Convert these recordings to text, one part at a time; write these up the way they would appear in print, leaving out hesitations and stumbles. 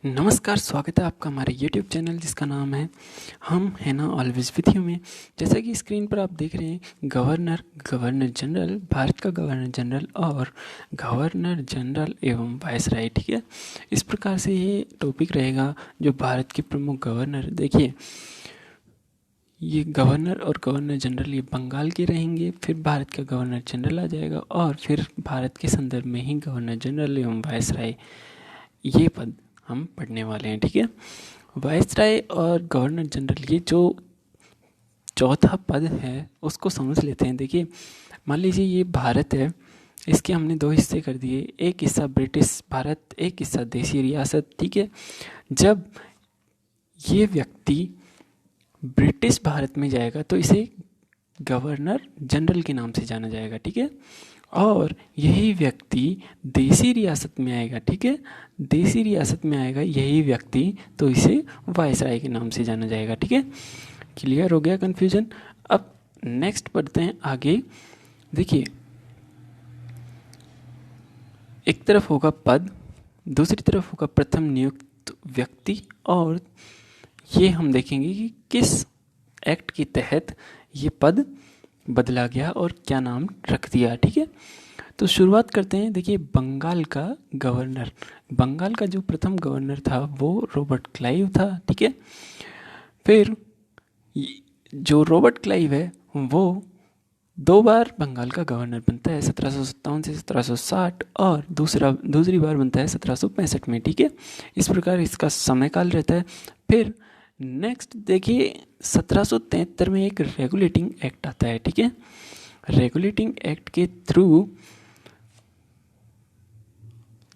नमस्कार, स्वागत है आपका हमारे YouTube चैनल जिसका नाम है हम है ना ऑलवेज विथ यू में। जैसा कि स्क्रीन पर आप देख रहे हैं गवर्नर जनरल, भारत का गवर्नर जनरल और गवर्नर जनरल एवं वायसराय, ठीक है। इस प्रकार से ये टॉपिक रहेगा जो भारत के प्रमुख गवर्नर। देखिए, ये गवर्नर और गवर्नर जनरल ये बंगाल के रहेंगे, फिर भारत का गवर्नर जनरल आ जाएगा और फिर भारत के संदर्भ में ही गवर्नर जनरल एवं वायसराय ये पद हम पढ़ने वाले हैं, ठीक है। वायसराय और गवर्नर जनरल ये जो चौथा पद है उसको समझ लेते हैं। देखिए, मान लीजिए ये भारत है, इसके हमने दो हिस्से कर दिए, एक हिस्सा ब्रिटिश भारत, एक हिस्सा देशी रियासत, ठीक है। जब ये व्यक्ति ब्रिटिश भारत में जाएगा तो इसे गवर्नर जनरल के नाम से जाना जाएगा, ठीक है। और यही व्यक्ति देशी रियासत में आएगा, ठीक है, देशी रियासत में आएगा यही व्यक्ति तो इसे वायसराय के नाम से जाना जाएगा, ठीक है। क्लियर हो गया कन्फ्यूजन। अब नेक्स्ट पढ़ते हैं आगे। देखिए, एक तरफ होगा पद, दूसरी तरफ होगा प्रथम नियुक्त व्यक्ति, और ये हम देखेंगे कि किस एक्ट के तहत ये पद बदला गया और क्या नाम रख दिया, ठीक है। तो शुरुआत करते हैं। देखिए, बंगाल का गवर्नर, बंगाल का जो प्रथम गवर्नर था वो रॉबर्ट क्लाइव था, ठीक है। फिर जो रॉबर्ट क्लाइव है वो दो बार बंगाल का गवर्नर बनता है, 1757 से 1760, और दूसरी बार बनता है 1765 में, ठीक है। इस प्रकार इसका समयकाल रहता है। फिर नेक्स्ट देखिए, 1773 में एक रेगुलेटिंग एक्ट आता है, ठीक है। रेगुलेटिंग एक्ट के थ्रू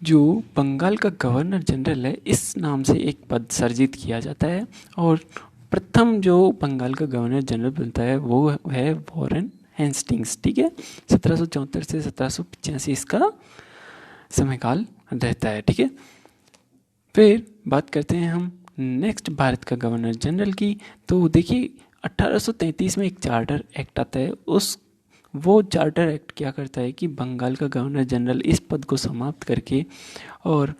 जो बंगाल का गवर्नर जनरल है इस नाम से एक पद सर्जित किया जाता है, और प्रथम जो बंगाल का गवर्नर जनरल बनता है वो है वॉरेन हेस्टिंग्स, ठीक है। 1774 से 1785 इसका समयकाल रहता है, ठीक है। फिर बात करते हैं हम नेक्स्ट भारत का गवर्नर जनरल की। तो देखिए, 1833 में एक चार्टर एक्ट आता है। वो चार्टर एक्ट क्या करता है कि बंगाल का गवर्नर जनरल इस पद को समाप्त करके, और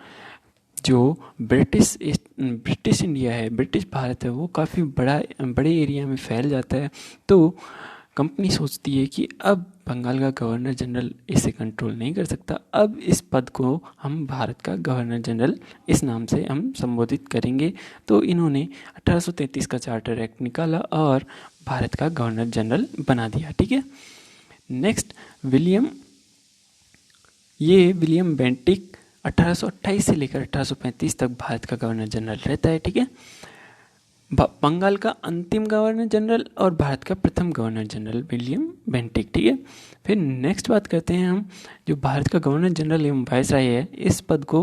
जो ब्रिटिश इंडिया है, ब्रिटिश भारत है, वो काफ़ी बड़े एरिया में फैल जाता है। तो कंपनी सोचती है कि अब बंगाल का गवर्नर जनरल इसे कंट्रोल नहीं कर सकता, अब इस पद को हम भारत का गवर्नर जनरल इस नाम से हम संबोधित करेंगे। तो इन्होंने 1833 का चार्टर एक्ट निकाला और भारत का गवर्नर जनरल बना दिया, ठीक है। नेक्स्ट विलियम बेंटिक 1828 से लेकर 1835 तक भारत का गवर्नर जनरल रहता है, ठीक है। बंगाल का अंतिम गवर्नर जनरल और भारत का प्रथम गवर्नर जनरल विलियम बेंटिक, ठीक है। फिर नेक्स्ट बात करते हैं हम, जो भारत का गवर्नर जनरल एवं वायसराय है, इस पद को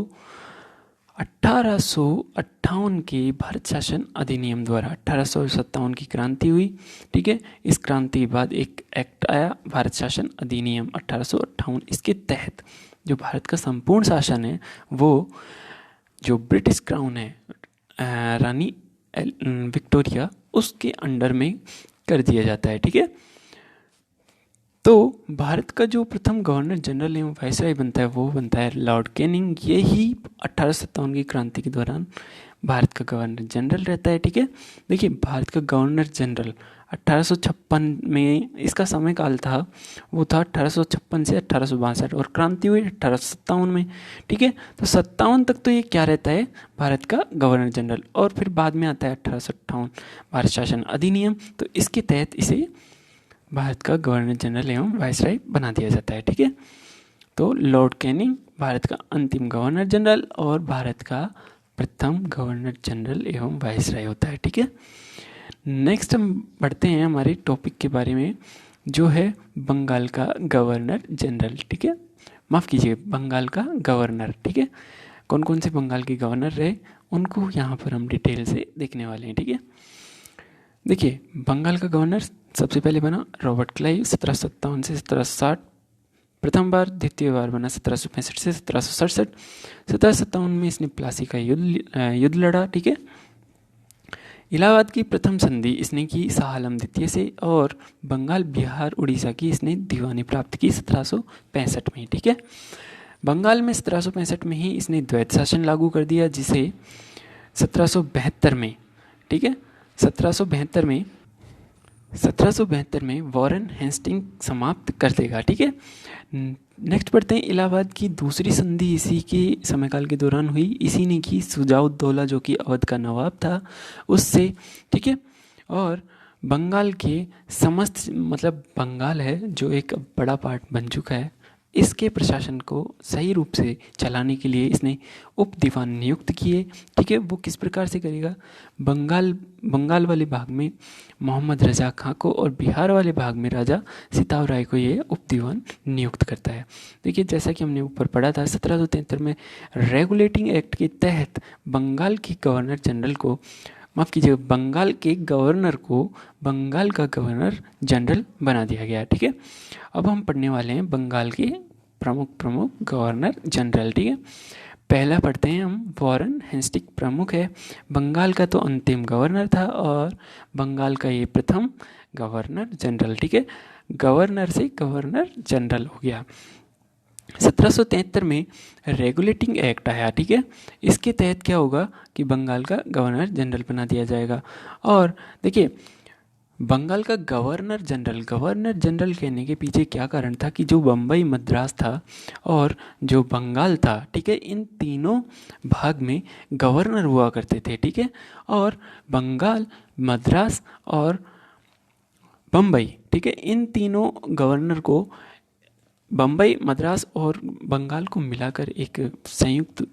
1858 के भारत शासन अधिनियम द्वारा, 1857 की क्रांति हुई, ठीक है। इस क्रांति के बाद एक एक्ट आया, भारत शासन अधिनियम 1858। इसके तहत जो भारत का संपूर्ण शासन है वो जो ब्रिटिश क्राउन है, रानी विक्टोरिया, उसके अंडर में कर दिया जाता है, ठीक है। तो भारत का जो प्रथम गवर्नर जनरल एवं वायसराय बनता है वो बनता है लॉर्ड कैनिंग। यही 1857 की क्रांति के दौरान भारत का गवर्नर जनरल रहता है, ठीक है। देखिए, भारत का गवर्नर जनरल 1856 में इसका समयकाल था, वो था 1856 से 1862, और क्रांति हुई 1857 में, ठीक है। तो 57 तक तो ये क्या रहता है, भारत का गवर्नर जनरल, और फिर बाद में आता है 1858 भारत शासन अधिनियम। तो इसके तहत इसे भारत का गवर्नर जनरल एवं वायसराय बना दिया जाता है, ठीक है। तो लॉर्ड कैनिंग भारत का अंतिम गवर्नर जनरल और भारत का प्रथम गवर्नर जनरल एवं वायसराय होता है, ठीक है। नेक्स्ट हम बढ़ते हैं हमारे टॉपिक के बारे में, जो है बंगाल का गवर्नर जनरल, ठीक है। माफ़ कीजिए, बंगाल का गवर्नर, ठीक है। कौन कौन से बंगाल के गवर्नर रहे उनको यहाँ पर हम डिटेल से देखने वाले हैं, ठीक है। देखिए, बंगाल का गवर्नर सबसे पहले बना रॉबर्ट क्लाइव 1757 से 1760, प्रथम बार, द्वितीय बार बना 1765 से 1767। 1757 में इसने प्लासी का युद्ध लड़ा, ठीक है। इलाहाबाद की प्रथम संधि इसने की शाह आलम द्वितीय से, और बंगाल, बिहार, उड़ीसा की इसने दीवानी प्राप्त की 1765 में, ठीक है। बंगाल में 1765 में ही इसने द्वैत शासन लागू कर दिया, जिसे 1772 में, ठीक है, 1772 में वॉरेन हेस्टिंग समाप्त कर देगा, ठीक है। नेक्स्ट पढ़ते हैं, इलाहाबाद की दूसरी संधि इसी के समयकाल के दौरान हुई, इसी ने की शुजाउद्दौला जो कि अवध का नवाब था उससे, ठीक है। और बंगाल के समस्त, मतलब बंगाल है जो एक बड़ा पार्ट बन चुका है, इसके प्रशासन को सही रूप से चलाने के लिए इसने उप दीवान नियुक्त किए, ठीक है। वो किस प्रकार से करेगा, बंगाल वाले भाग में मोहम्मद रजा खां को और बिहार वाले भाग में राजा सिताव राय को ये उप दीवान नियुक्त करता है। देखिए जैसा कि हमने ऊपर पढ़ा था, 1773 में रेगुलेटिंग एक्ट के तहत बंगाल के गवर्नर जनरल को, माफ़ कीजिएगा, बंगाल के गवर्नर को बंगाल का गवर्नर जनरल बना दिया गया, ठीक है। अब हम पढ़ने वाले हैं बंगाल के प्रमुख गवर्नर जनरल, ठीक है। पहला पढ़ते हैं हम, वॉरेन हेस्टिंग प्रमुख है, बंगाल का तो अंतिम गवर्नर था और बंगाल का ये प्रथम गवर्नर जनरल, ठीक है। गवर्नर से गवर्नर जनरल हो गया। 1773 में रेगुलेटिंग एक्ट आया, ठीक है। इसके तहत क्या होगा कि बंगाल का गवर्नर जनरल बना दिया जाएगा। और देखिए बंगाल का गवर्नर जनरल कहने के पीछे क्या कारण था कि जो बम्बई मद्रास था और जो बंगाल था, ठीक है, इन तीनों भाग में गवर्नर हुआ करते थे, ठीक है। और बंगाल, मद्रास और बम्बई, ठीक है, इन तीनों गवर्नर को, बम्बई, मद्रास और बंगाल को मिलाकर एक संयुक्त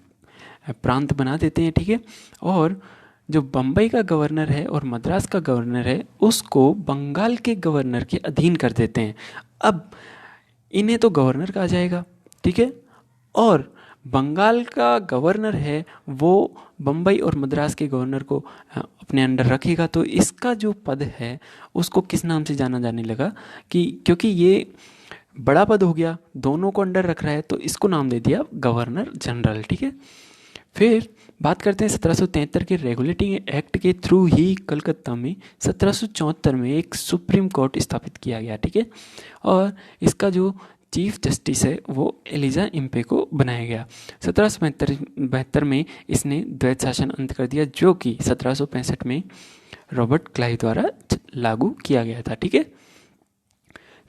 प्रांत बना देते हैं, ठीक है। और जो बम्बई का गवर्नर है और मद्रास का गवर्नर है उसको बंगाल के गवर्नर के अधीन कर देते हैं। अब इन्हें तो गवर्नर कहा जाएगा, ठीक है, और बंगाल का गवर्नर है वो बम्बई और मद्रास के गवर्नर को अपने अंडर रखेगा, तो इसका जो पद है उसको किस नाम से जाना जाने लगा कि क्योंकि ये बड़ा पद हो गया, दोनों को अंडर रख रहा है, तो इसको नाम दे दिया गवर्नर जनरल, ठीक है। फिर बात करते हैं 1773 के रेगुलेटिंग एक्ट के थ्रू ही कलकत्ता में 1774 में एक सुप्रीम कोर्ट स्थापित किया गया, ठीक है। और इसका जो चीफ जस्टिस है वो एलिजा इम्पे को बनाया गया। 1772 में इसने द्वैत शासन अंत कर दिया जो कि 1765 में रॉबर्ट क्लाइव द्वारा लागू किया गया था, ठीक है।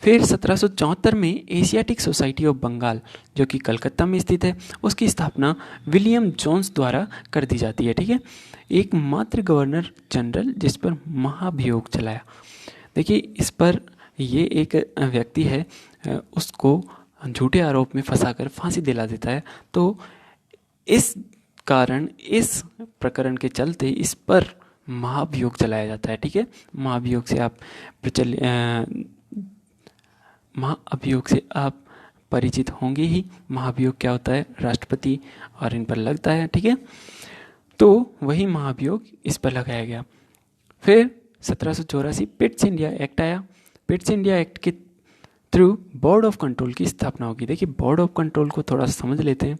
फिर 1774 में एशियाटिक सोसाइटी ऑफ बंगाल जो कि कलकत्ता में स्थित है उसकी स्थापना विलियम जोन्स द्वारा कर दी जाती है, ठीक है। एकमात्र गवर्नर जनरल जिस पर महाभियोग चलाया, देखिए इस पर ये एक व्यक्ति है, उसको झूठे आरोप में फंसाकर फांसी दिला देता है, तो इस कारण इस प्रकरण के चलते इस पर महाभियोग चलाया जाता है, ठीक है। महाअभियोग से आप परिचित होंगे ही। महाभियोग क्या होता है, राष्ट्रपति और इन पर लगता है, ठीक है, तो वही महाभियोग इस पर लगाया गया। फिर 1784 पिट्स इंडिया एक्ट आया। पिट्स इंडिया एक्ट के थ्रू बोर्ड ऑफ कंट्रोल की स्थापना होगी। देखिए बोर्ड ऑफ कंट्रोल को थोड़ा समझ लेते हैं।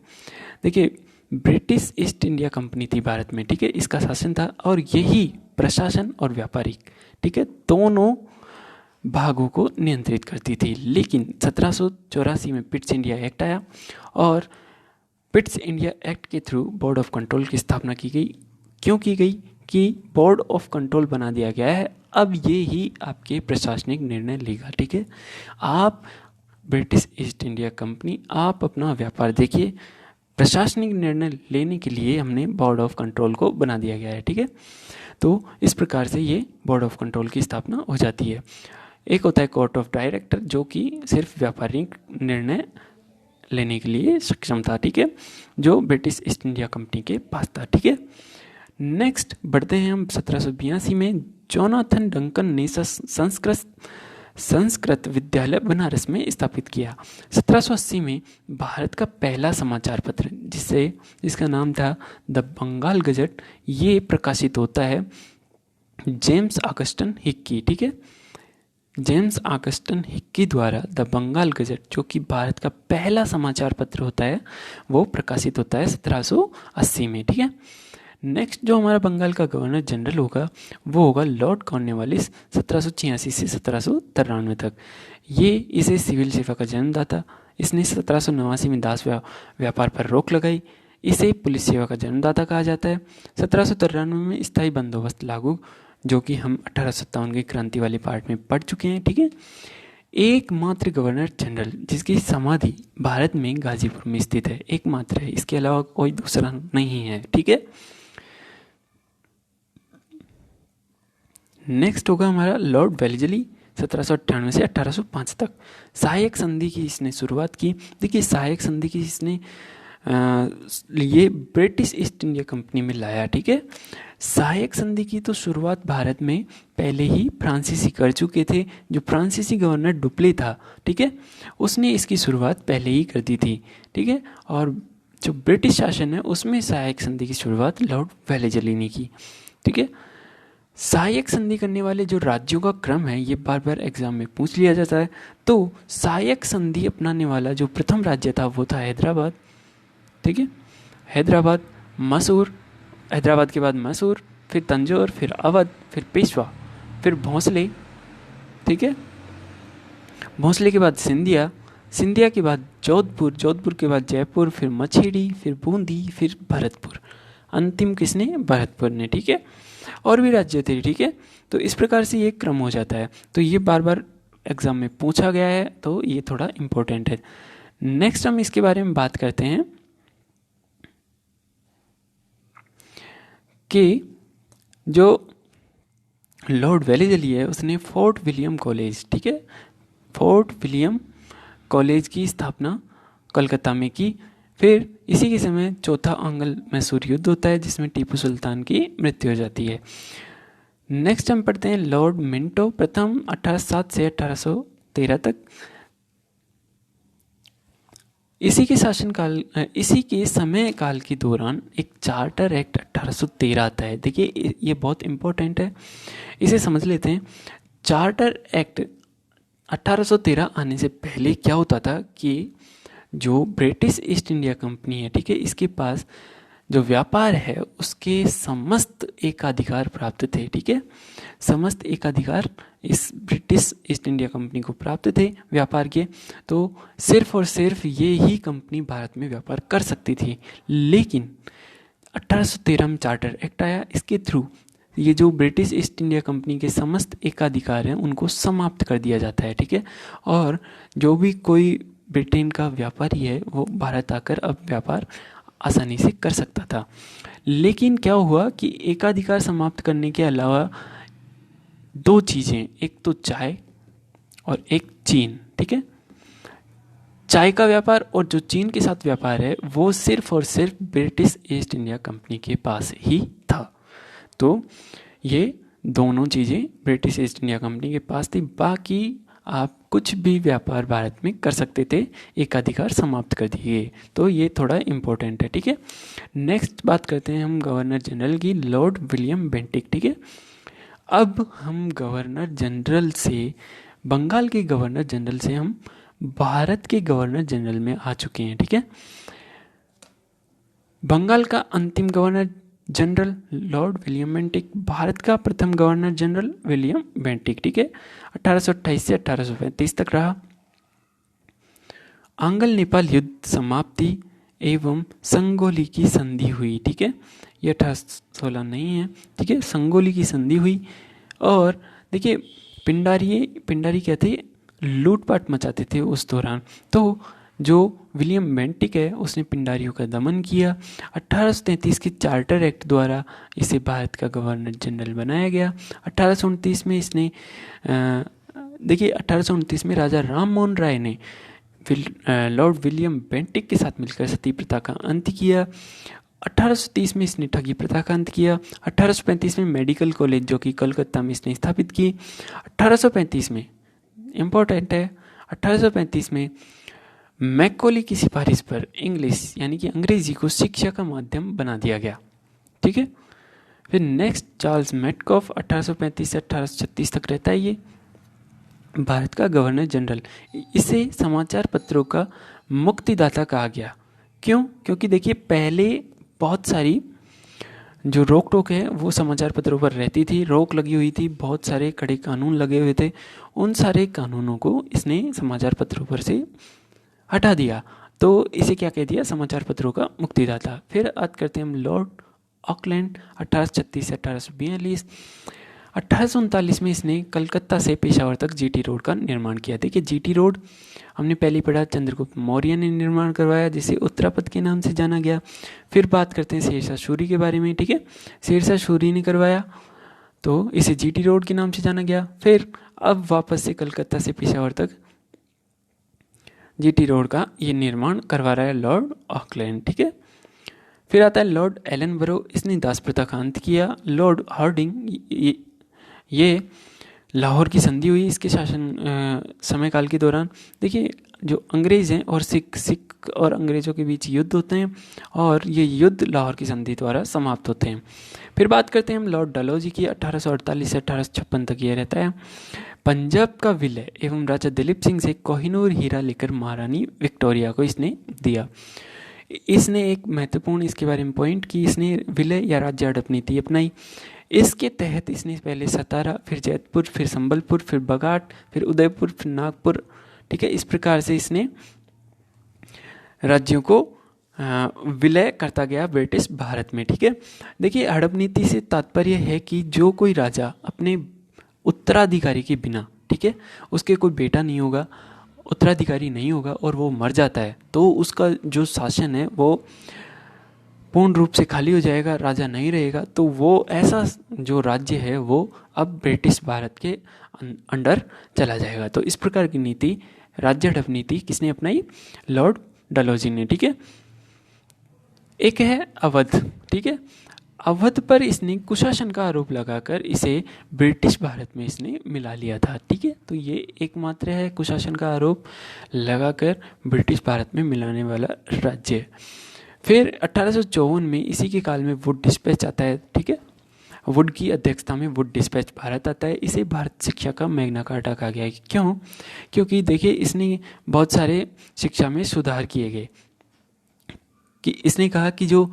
देखिए ब्रिटिश ईस्ट इंडिया कंपनी थी भारत में, ठीक है, इसका शासन था और यही प्रशासन और व्यापारिक, ठीक है, दोनों भागों को नियंत्रित करती थी। लेकिन 1784 में पिट्स इंडिया एक्ट आया और पिट्स इंडिया एक्ट के थ्रू बोर्ड ऑफ कंट्रोल की स्थापना की गई। क्यों की गई कि बोर्ड ऑफ कंट्रोल बना दिया गया है, अब ये ही आपके प्रशासनिक निर्णय लेगा, ठीक है। आप ब्रिटिश ईस्ट इंडिया कंपनी, आप अपना व्यापार देखिए, प्रशासनिक निर्णय लेने के लिए हमने बोर्ड ऑफ कंट्रोल को बना दिया गया है, ठीक है। तो इस प्रकार से ये बोर्ड ऑफ कंट्रोल की स्थापना हो जाती है। एक होता है कोर्ट ऑफ डायरेक्टर जो कि सिर्फ व्यापारिक निर्णय लेने के लिए सक्षम था, ठीक है, जो ब्रिटिश ईस्ट इंडिया कंपनी के पास था, ठीक है। नेक्स्ट बढ़ते हैं हम 1782 में जोनाथन डंकन ने संस्कृत विद्यालय बनारस में स्थापित किया। 1780 में भारत का पहला समाचार पत्र जिसका नाम था द बंगाल गजट, ये प्रकाशित होता है जेम्स ऑगस्टन हिक्की, ठीक है। जेम्स ऑगस्टन हिक्की द्वारा द बंगाल गजट जो कि भारत का पहला समाचार पत्र होता है वो प्रकाशित होता है 1780 में, ठीक है। नेक्स्ट जो हमारा बंगाल का गवर्नर जनरल होगा वो होगा लॉर्ड कॉर्नवालिस 1786 से 1793 तक। ये इसे सिविल सेवा का जन्मदाता, इसने 1789 में दास व्यापार पर रोक लगाई। इसे पुलिस सेवा का जन्मदाता कहा जाता है। 1793 में स्थायी बंदोबस्त लागू, जो कि हम 1857 की क्रांति वाले पार्ट में पढ़ चुके हैं, ठीक है। एकमात्र गवर्नर जनरल जिसकी समाधि भारत में गाजीपुर में स्थित है, एकमात्र है, इसके अलावा कोई दूसरा नहीं है, ठीक है। नेक्स्ट होगा हमारा लॉर्ड वेलेस्ली, 1798 से 1805 तक। सहायक संधि की इसने शुरुआत की। देखिए सहायक संधि की इसने ये ब्रिटिश ईस्ट इंडिया कंपनी में लाया, ठीक है। सहायक संधि की तो शुरुआत भारत में पहले ही फ्रांसीसी कर चुके थे। जो फ्रांसीसी गवर्नर डुप्ले था, ठीक है, उसने इसकी शुरुआत पहले ही कर दी थी, ठीक है। और जो ब्रिटिश शासन है उसमें सहायक संधि की शुरुआत लॉर्ड वेलेस्ली ने की, ठीक है। सहायक संधि करने वाले जो राज्यों का क्रम है ये बार बार एग्जाम में पूछ लिया जाता है। तो सहायक संधि अपनाने वाला जो प्रथम राज्य था वो था हैदराबाद, ठीक है। हैदराबाद, मैसूर, हैदराबाद के बाद मैसूर, फिर तंजौर, फिर अवध, फिर पेशवा, फिर भोंसले, ठीक है। भोंसले के बाद सिंधिया, सिंधिया के बाद जोधपुर, जोधपुर के बाद जयपुर, फिर मछेड़ी, फिर बूंदी, फिर भरतपुर। अंतिम किसने? भरतपुर ने, ठीक है। और भी राज्य थे, ठीक है। तो इस प्रकार से ये क्रम हो जाता है। तो ये बार बार एग्जाम में पूछा गया है, तो ये थोड़ा इम्पोर्टेंट है। नेक्स्ट हम इसके बारे में बात करते हैं कि जो लॉर्ड वेलेस्ली है उसने फोर्ट विलियम कॉलेज, ठीक है, फोर्ट विलियम कॉलेज की स्थापना कलकत्ता में की। फिर इसी के समय चौथा आंग्ल मैसूर युद्ध होता है जिसमें टीपू सुल्तान की मृत्यु हो जाती है। नेक्स्ट हम पढ़ते हैं लॉर्ड मिंटो, प्रथम 1807 से 1813 तक। इसी के शासनकाल, इसी के समय काल के दौरान एक चार्टर एक्ट 1813 आता है। देखिए ये बहुत इंपॉर्टेंट है, इसे समझ लेते हैं। चार्टर एक्ट 1813 आने से पहले क्या होता था कि जो ब्रिटिश ईस्ट इंडिया कंपनी है, ठीक है, इसके पास जो व्यापार है उसके समस्त एकाधिकार प्राप्त थे, ठीक है। समस्त एकाधिकार इस ब्रिटिश ईस्ट इंडिया कंपनी को प्राप्त थे व्यापार के। तो सिर्फ और सिर्फ ये ही कंपनी भारत में व्यापार कर सकती थी। लेकिन 1813 में चार्टर एक्ट आया, इसके थ्रू ये जो ब्रिटिश ईस्ट इंडिया कंपनी के समस्त एकाधिकार हैं उनको समाप्त कर दिया जाता है, ठीक है। और जो भी कोई ब्रिटेन का व्यापारी है वो भारत आकर अब व्यापार आसानी से कर सकता था। लेकिन क्या हुआ कि एकाधिकार समाप्त करने के अलावा दो चीज़ें, एक तो चाय और एक चीन, ठीक है। चाय का व्यापार और जो चीन के साथ व्यापार है वो सिर्फ और सिर्फ ब्रिटिश ईस्ट इंडिया कंपनी के पास ही था। तो ये दोनों चीज़ें ब्रिटिश ईस्ट इंडिया कंपनी के पास थी। बाकी आप कुछ भी व्यापार भारत में कर सकते थे, एकाधिकार समाप्त कर दिए। तो ये थोड़ा इम्पोर्टेंट है, ठीक है। नेक्स्ट बात करते हैं हम गवर्नर जनरल की, लॉर्ड विलियम बेंटिक, ठीक है। अब हम गवर्नर जनरल से, बंगाल के गवर्नर जनरल से हम भारत के गवर्नर जनरल में आ चुके हैं, ठीक है। बंगाल का अंतिम governor general Lord William Bentinck, Bharat का प्रथम गवर्नर जनरल विलियम बेंटिक, ठीक है। 1828 से 1835 तक रहा। आंग्ल नेपाल युद्ध समाप्ति एवं संगोली की संधि हुई, ठीक है। ये 1816 नहीं है, ठीक है, संगोली की संधि हुई। और देखिए पिंडारी क्या थे, लूटपाट मचाते थे उस दौरान। तो जो विलियम बेंटिक है उसने पिंडारियों का दमन किया। 1833 के चार्टर एक्ट द्वारा इसे भारत का गवर्नर जनरल बनाया गया। 1829 में इसने देखिए 1829 में राजा राम मोहन राय ने लॉर्ड विलियम बेंटिक के साथ मिलकर सती प्रथा का अंत किया। 1830 में इसने ठगी प्रथा का अंत किया। 1835 में मेडिकल कॉलेज जो कि कलकत्ता में इसने स्थापित की। 1835 में इम्पोर्टेंट है, 1835 में मैकॉली की सिफारिश पर इंग्लिश यानी कि अंग्रेजी को शिक्षा का माध्यम बना दिया गया, ठीक है। फिर नेक्स्ट चार्ल्स मेटकॉफ 1835 से 1836 तक रहता है ये भारत का गवर्नर जनरल। इसे समाचार पत्रों का मुक्तिदाता कहा गया। क्यों? क्योंकि देखिए पहले बहुत सारी जो रोक टोक है वो समाचार पत्रों पर रहती थी, रोक लगी हुई थी, बहुत सारे कड़े कानून लगे हुए थे। उन सारे कानूनों को इसने समाचार पत्रों पर से हटा दिया। तो इसे क्या कह दिया, समाचार पत्रों का मुक्तिदाता। फिर बात करते हैं हम लॉर्ड ऑकलैंड 1836 से 1842। 1839 में इसने कलकत्ता से पेशावर तक जीटी रोड का निर्माण किया। देखिए जीटी रोड हमने पहले पढ़ा, चंद्रगुप्त मौर्य ने निर्माण करवाया, जिसे उत्तरापथ के नाम से जाना गया। फिर बात करते हैं शेरशाह सूरी के बारे में, ठीक है, शेरशाह सूरी ने करवाया तो इसे जीटी रोड के नाम से जाना गया। फिर अब वापस से कलकत्ता से पेशावर तक जीटी रोड का ये निर्माण करवा रहा है लॉर्ड ऑकलैंड, ठीक है। फिर आता है लॉर्ड एलनबरो, इसने दास प्रथा का अंत किया। लॉर्ड हार्डिंग, ये लाहौर की संधि हुई इसके शासन समय काल के दौरान। देखिए जो अंग्रेज़ हैं और सिख और अंग्रेज़ों के बीच युद्ध होते हैं और ये युद्ध लाहौर की संधि द्वारा समाप्त होते हैं। फिर बात करते हैं हम लॉर्ड डलहौजी की, 1848 से 1856 तक ये रहता है। पंजाब का विलय एवं राजा दिलीप सिंह से कोहिनूर हीरा लेकर महारानी विक्टोरिया को इसने दिया। इसने एक महत्वपूर्ण इसके बारे में पॉइंट कि इसने विलय या राज्य हड़प नीति अपनाई। इसके तहत इसने पहले सतारा, फिर जैतपुर, फिर संबलपुर, फिर बगाट, फिर उदयपुर, फिर नागपुर, ठीक है, इस प्रकार से इसने राज्यों को विलय करता गया ब्रिटिश भारत में, ठीक है। देखिए हड़प नीति से तात्पर्य है कि जो कोई राजा अपने उत्तराधिकारी के बिना, ठीक है, उसके कोई बेटा नहीं होगा, उत्तराधिकारी नहीं होगा और वो मर जाता है तो उसका जो शासन है वो पूर्ण रूप से खाली हो जाएगा, राजा नहीं रहेगा। तो वो ऐसा जो राज्य है वो अब ब्रिटिश भारत के अंडर चला जाएगा। तो इस प्रकार की नीति, राज्य हड़प नीति किसने अपनाई, लॉर्ड डलहौजी ने, ठीक है। एक है अवध, ठीक है, अवध पर इसने कुशासन का आरोप लगाकर इसे ब्रिटिश भारत में इसने मिला लिया था, ठीक है। तो ये एकमात्र है कुशासन का आरोप लगाकर ब्रिटिश भारत में मिलाने वाला राज्य। फिर 1854 में इसी के काल में वुड डिस्पैच आता है, ठीक है, वुड की अध्यक्षता में वुड डिस्पैच भारत आता है। इसे भारत शिक्षा का मैग्ना कार्टा कहा गया है। क्यों? क्योंकि देखिए इसने बहुत सारे शिक्षा में सुधार किए गए। कि इसने कहा कि जो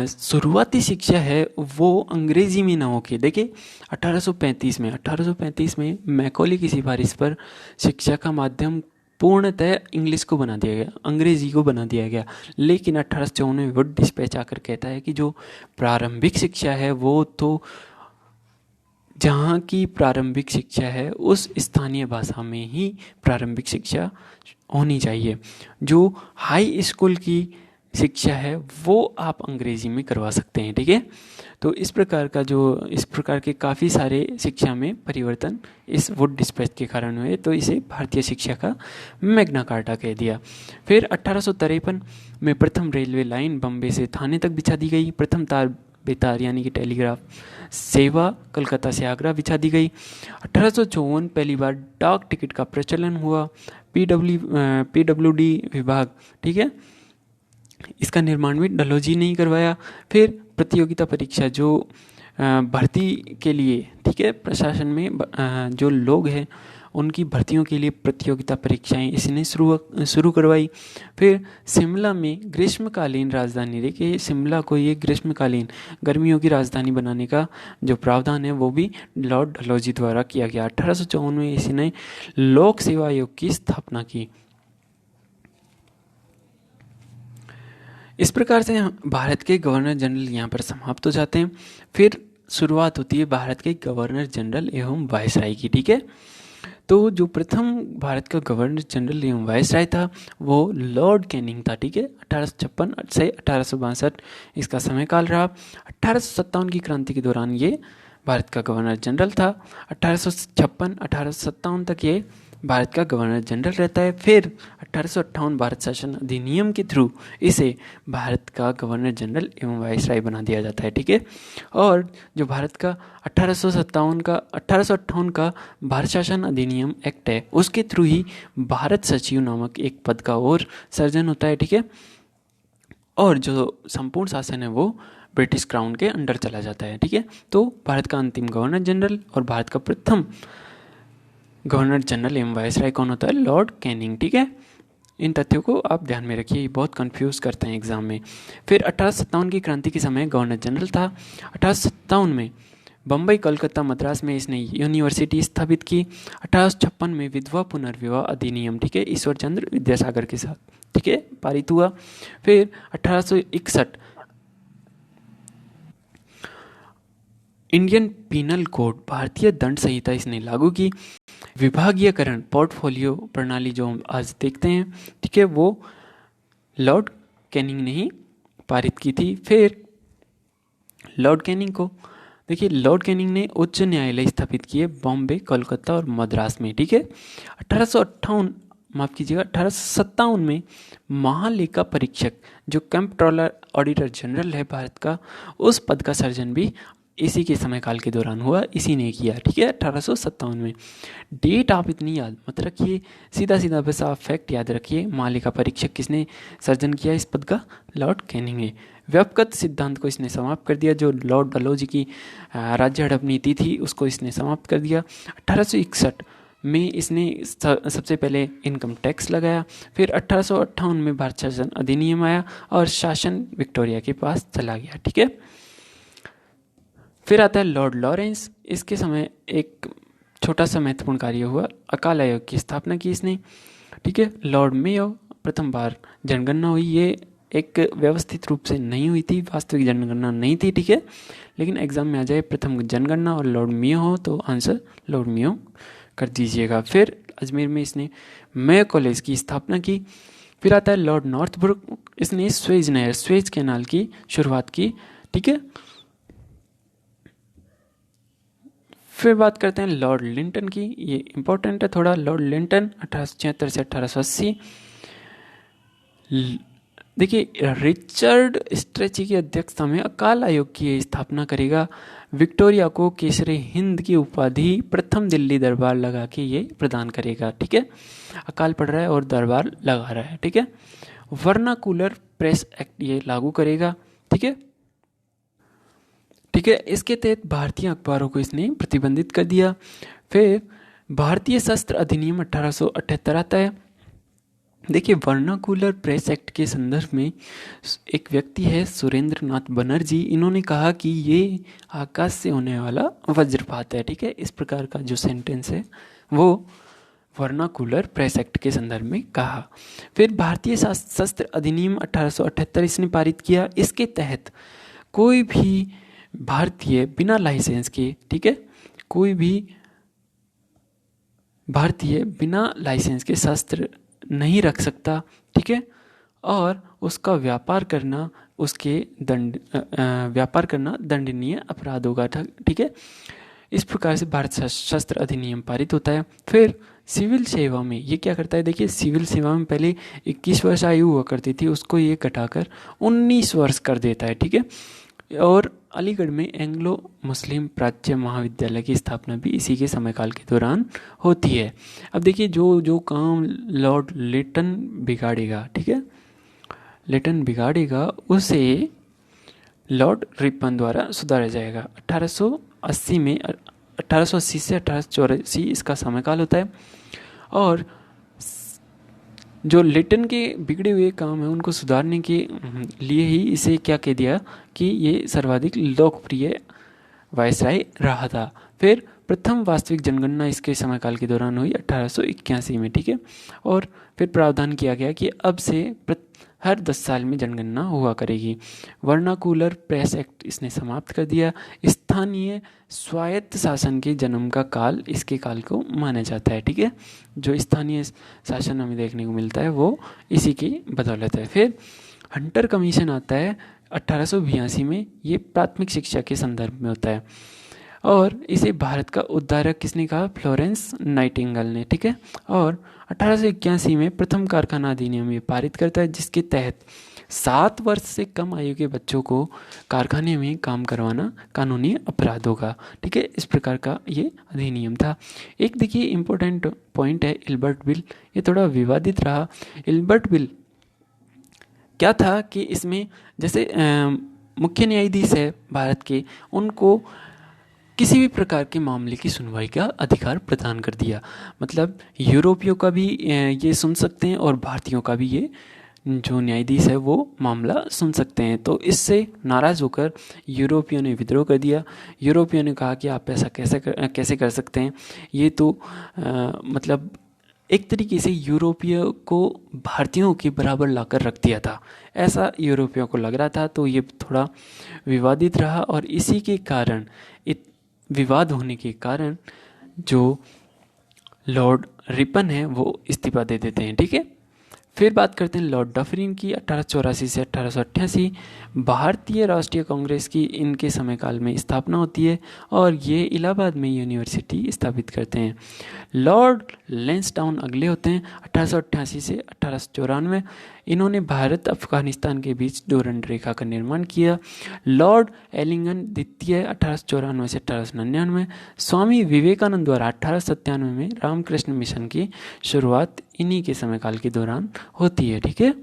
शुरुआती शिक्षा है वो अंग्रेजी में ना होके, देखिए 1835 में मैकॉले की सिफारिश पर शिक्षा का माध्यम पूर्णतः इंग्लिश को बना दिया गया, अंग्रेजी को बना दिया गया। लेकिन 1854 में वुड डिस्पैच आकर कहता है कि जो प्रारंभिक शिक्षा है वो तो जहाँ की प्रारंभिक शिक्षा है उस स्थानीय भाषा में ही प्रारंभिक शिक्षा होनी चाहिए। जो हाई स्कूल की शिक्षा है वो आप अंग्रेजी में करवा सकते हैं, ठीक है। तो इस प्रकार के काफ़ी सारे शिक्षा में परिवर्तन इस वुड डिस्पैच के कारण हुए, तो इसे भारतीय शिक्षा का मैग्ना कार्टा कह दिया। फिर 1853 में प्रथम रेलवे लाइन बम्बे से थाने तक बिछा दी गई। प्रथम तार बेतार यानी कि टेलीग्राफ सेवा कलकत्ता से आगरा बिछा दी गई। 1854 पहली बार डाक टिकट का प्रचलन हुआ। PWD विभाग, ठीक है, इसका निर्माण भी डलहौजी ने ही करवाया। फिर प्रतियोगिता परीक्षा जो भर्ती के लिए, ठीक है, प्रशासन में जो लोग हैं उनकी भर्तियों के लिए प्रतियोगिता परीक्षाएं इसने शुरू करवाई। फिर शिमला में ग्रीष्मकालीन राजधानी, देखिए शिमला को ये ग्रीष्मकालीन गर्मियों की राजधानी बनाने का जो प्रावधान है वो भी लॉर्ड डलहौजी द्वारा किया गया। 1854 में इसने लोक सेवा आयोग की स्थापना की। इस प्रकार से भारत के गवर्नर जनरल यहाँ पर समाप्त हो जाते हैं। फिर शुरुआत होती है भारत के गवर्नर जनरल एवं वायसराय की, ठीक है। तो जो प्रथम भारत का गवर्नर जनरल एवं वायसराय था वो लॉर्ड कैनिंग था, ठीक है। 1856 से 1862 इसका समय काल रहा। 1857 की क्रांति के दौरान ये भारत का गवर्नर जनरल था। 1856-1857 तक ये भारत का गवर्नर जनरल रहता है। फिर 1858 भारत शासन अधिनियम के थ्रू इसे भारत का गवर्नर जनरल एवं वायसराय बना दिया जाता है, ठीक है। और जो भारत का 1858 का भारत शासन अधिनियम एक्ट है उसके थ्रू ही भारत सचिव नामक एक पद का और सर्जन होता है, ठीक है। और जो संपूर्ण शासन है वो ब्रिटिश क्राउन के अंडर चला जाता है, ठीक है। तो भारत का अंतिम गवर्नर जनरल और भारत का प्रथम गवर्नर जनरल एवं वायसराय कौन होता है? लॉर्ड कैनिंग, ठीक है। इन तथ्यों को आप ध्यान में रखिए, ये बहुत कंफ्यूज करते हैं एग्जाम में। फिर 1857 की क्रांति के समय गवर्नर जनरल था। 1857 में बम्बई, कोलकाता, मद्रास में इसने यूनिवर्सिटी स्थापित की। 1856 में विधवा पुनर्विवाह अधिनियम, ठीक है, ईश्वर चंद्र विद्यासागर के साथ, ठीक है, पारित हुआ। फिर 1861 इंडियन पीनल कोड, भारतीय दंड संहिता इसने लागू की। विभागीयकरण, पोर्टफोलियो प्रणाली जो हम आज देखते हैं, ठीक है, वो लॉर्ड कैनिंग ने ही पारित की थी। फिर लॉर्ड कैनिंग को देखिए, लॉर्ड कैनिंग ने उच्च न्यायालय स्थापित किए बॉम्बे, कोलकाता और मद्रास में, ठीक है। 1858 माफ कीजिएगा 1857 में महालेखा परीक्षक जो कंप्ट्रोलर ऑडिटर जनरल है भारत का, उस पद का सृजन भी इसी के समय काल के दौरान हुआ, इसी ने किया, ठीक है, 1857 में। डेट आप इतनी याद मत रखिए, सीधा सीधा बस आप फैक्ट याद रखिए। महालेखा परीक्षक किसने सर्जन किया इस पद का? लॉर्ड कैनिंग ने। व्यापक सिद्धांत को इसने समाप्त कर दिया, जो लॉर्ड डलहौजी की राज्य हड़प नीति थी उसको इसने समाप्त कर दिया। 1861 में इसने सबसे पहले इनकम टैक्स लगाया। फिर 1858 में भारत शासन अधिनियम आया और शासन विक्टोरिया के पास चला गया, ठीक है। फिर आता है लॉर्ड लॉरेंस। इसके समय एक छोटा सा महत्वपूर्ण कार्य हुआ, अकाल आयोग की स्थापना की इसने, ठीक है। लॉर्ड मेयो, प्रथम बार जनगणना हुई, ये एक व्यवस्थित रूप से नहीं हुई थी, वास्तविक जनगणना नहीं थी, ठीक है, लेकिन एग्जाम में आ जाए प्रथम जनगणना और लॉर्ड मेयो हो तो आंसर लॉर्ड मेयो कर दीजिएगा। फिर अजमेर में इसने मेयो कॉलेज की स्थापना की। फिर आता है लॉर्ड नॉर्थब्रुक, इसने स्वेज नहर, स्वेज कैनाल की शुरुआत की, ठीक है। फिर बात करते हैं लॉर्ड लिंटन की, ये इंपॉर्टेंट है थोड़ा। लॉर्ड लिंटन 1876 से 1880। देखिए, रिचर्ड स्ट्रेची की अध्यक्षता में अकाल आयोग की स्थापना करेगा। विक्टोरिया को केसरे हिंद की उपाधि प्रथम दिल्ली दरबार लगा के ये प्रदान करेगा, ठीक है। अकाल पड़ रहा है और दरबार लगा रहा है, ठीक है। वर्नाकुलर प्रेस एक्ट ये लागू करेगा, ठीक है, ठीक है। इसके तहत भारतीय अखबारों को इसने प्रतिबंधित कर दिया। फिर भारतीय शस्त्र अधिनियम 1878 आता है। देखिए, वर्नाकुलर प्रेस एक्ट के संदर्भ में एक व्यक्ति है सुरेंद्र नाथ बनर्जी, इन्होंने कहा कि ये आकाश से होने वाला वज्रपात है, ठीक है। इस प्रकार का जो सेंटेंस है वो वर्नाकुलर प्रेस एक्ट के संदर्भ में कहा। फिर भारतीय शस्त्र अधिनियम 1878 इसने पारित किया। इसके तहत कोई भी भारतीय बिना लाइसेंस के, ठीक है, कोई भी भारतीय बिना लाइसेंस के शस्त्र नहीं रख सकता, ठीक है, और उसका व्यापार करना व्यापार करना दंडनीय अपराध होगा, ठीक है। इस प्रकार से भारत शस्त्र अधिनियम पारित होता है। फिर सिविल सेवा में ये क्या करता है? देखिए, सिविल सेवा में पहले 21 वर्ष आयु हुआ करती थी, उसको ये घटाकर 19 वर्ष कर देता है, ठीक है। और अलीगढ़ में एंग्लो मुस्लिम प्राच्य महाविद्यालय की स्थापना भी इसी के समयकाल के दौरान होती है। अब देखिए, जो जो काम लॉर्ड लिटन बिगाड़ेगा, ठीक है, लिटन बिगाड़ेगा, उसे लॉर्ड रिपन द्वारा सुधारा जाएगा। 1880 से 1884 इसका समयकाल होता है। और जो लिटन के बिगड़े हुए काम है उनको सुधारने के लिए ही इसे क्या कह दिया कि ये सर्वाधिक लोकप्रिय वायसराय रहा था। फिर प्रथम वास्तविक जनगणना इसके समयकाल के दौरान हुई 1881 में, ठीक है। और फिर प्रावधान किया गया कि अब से हर 10 साल में जनगणना हुआ करेगी। वर्नाकुलर प्रेस एक्ट इसने समाप्त कर दिया। स्थानीय स्वायत्त शासन के जन्म का काल इसके काल को माना जाता है, ठीक है। जो स्थानीय शासन हमें देखने को मिलता है वो इसी की बदौलत है। फिर हंटर कमीशन आता है 1882 में, ये प्राथमिक शिक्षा के संदर्भ में होता है और इसे भारत का उद्धारक किसने कहा? फ्लोरेंस नाइटिंगेल ने, ठीक है। और 1881 में प्रथम कारखाना अधिनियम ये पारित करता है, जिसके तहत 7 वर्ष से कम आयु के बच्चों को कारखाने में काम करवाना कानूनी अपराध होगा, ठीक है। इस प्रकार का ये अधिनियम था। एक देखिए इम्पोर्टेंट पॉइंट है इल्बर्ट बिल, ये थोड़ा विवादित रहा। इल्बर्ट बिल क्या था कि इसमें जैसे मुख्य न्यायाधीश है भारत के, उनको किसी भी प्रकार के मामले की सुनवाई का अधिकार प्रदान कर दिया। मतलब यूरोपियों का भी ये सुन सकते हैं और भारतीयों का भी ये जो न्यायाधीश है वो मामला सुन सकते हैं। तो इससे नाराज़ होकर यूरोपियों ने विद्रोह कर दिया। यूरोपियों ने कहा कि आप ऐसा कैसे कर सकते हैं, ये तो मतलब एक तरीके से यूरोपियों को भारतीयों के बराबर लाकर रख दिया था, ऐसा यूरोपियों को लग रहा था। तो ये थोड़ा विवादित रहा और इसी के कारण विवाद होने के कारण जो लॉर्ड रिपन है वो इस्तीफा दे देते हैं। ठीक है, फिर बात करते हैं लॉर्ड डफरिन की। 1884 से 1888 भारतीय राष्ट्रीय कांग्रेस की इनके समयकाल में स्थापना होती है और ये इलाहाबाद में यूनिवर्सिटी स्थापित करते हैं। लॉर्ड लैंसडाउन अगले होते हैं 1888 से 1894। इन्होंने भारत अफगानिस्तान के बीच डोरंड रेखा का निर्माण किया। लॉर्ड एलिंगन द्वितीय 1894 से 1899। स्वामी विवेकानंद द्वारा 1897 में रामकृष्ण मिशन की शुरुआत इन्हीं के समयकाल के दौरान होती है। ठीक है,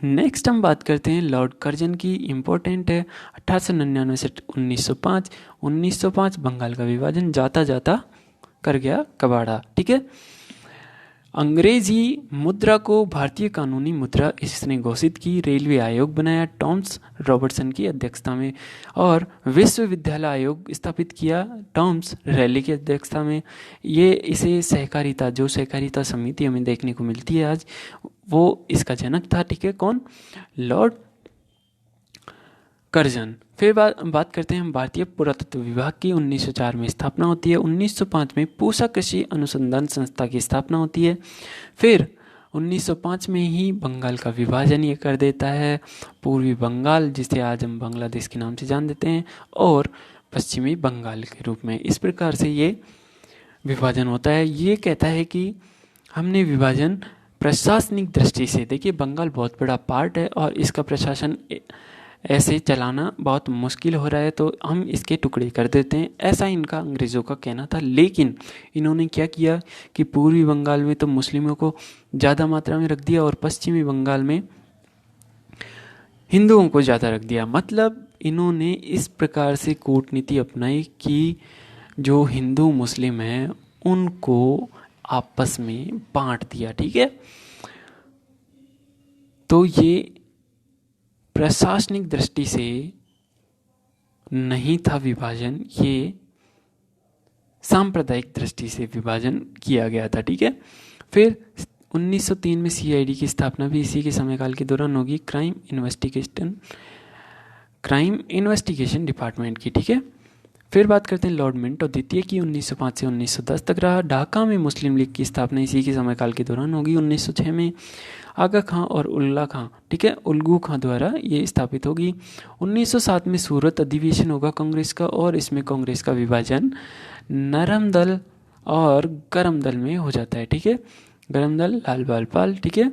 नेक्स्ट हम बात करते हैं लॉर्ड कर्जन की। इम्पोर्टेंट है, 1899 से 1905। 1905 बंगाल का विभाजन जाता जाता कर गया कबाड़ा। ठीक है, अंग्रेजी मुद्रा को भारतीय कानूनी मुद्रा इसने घोषित की। रेलवे आयोग बनाया टॉम्स रॉबर्टसन की अध्यक्षता में और विश्वविद्यालय आयोग स्थापित किया टॉम्स रैली की अध्यक्षता में। ये इसे सहकारिता, जो सहकारिता समिति हमें देखने को मिलती है आज, वो इसका जनक था। ठीक है, कौन? Lord Curzon. फिर बात करते हैं हम भारतीय पुरातत्व विभाग की। 1904 में स्थापना होती है। 1905 में पूसा कृषि अनुसंधान संस्था की स्थापना होती है। फिर 1905 में ही बंगाल का विभाजन ये कर देता है। पूर्वी बंगाल, जिसे आज हम बांग्लादेश के नाम से जान देते हैं, और पश्चिमी बंगाल के रूप में। इस प्रकार से ये विभाजन होता है। ये कहता है कि हमने विभाजन प्रशासनिक दृष्टि से, देखिए बंगाल बहुत बड़ा पार्ट है और इसका प्रशासन ऐसे चलाना बहुत मुश्किल हो रहा है, तो हम इसके टुकड़े कर देते हैं, ऐसा इनका अंग्रेज़ों का कहना था। लेकिन इन्होंने क्या किया कि पूर्वी बंगाल में तो मुस्लिमों को ज़्यादा मात्रा में रख दिया और पश्चिमी बंगाल में हिंदुओं को ज़्यादा रख दिया। मतलब इन्होंने इस प्रकार से कूटनीति अपनाई कि जो हिंदू मुस्लिम हैं उनको आपस में बांट दिया। ठीक है, तो ये प्रशासनिक दृष्टि से नहीं था विभाजन, ये सांप्रदायिक दृष्टि से विभाजन किया गया था। ठीक है, फिर 1903 में सीआईडी की स्थापना भी इसी के समयकाल के दौरान होगी, क्राइम इन्वेस्टिगेशन डिपार्टमेंट की। ठीक है, फिर बात करते हैं लॉर्ड मिंटो द्वितीय की। 1905 से 1910 तक रहा। ढाका में मुस्लिम लीग की स्थापना इसी के समयकाल के दौरान होगी। 1906 में आगा खां और उल्ला खां, ठीक है, उल्गू खां द्वारा ये स्थापित होगी। 1907 में सूरत अधिवेशन होगा कांग्रेस का और इसमें कांग्रेस का विभाजन नरम दल और गरम दल में हो जाता है। ठीक है, गरम दल लाल बाल पाल। ठीक है,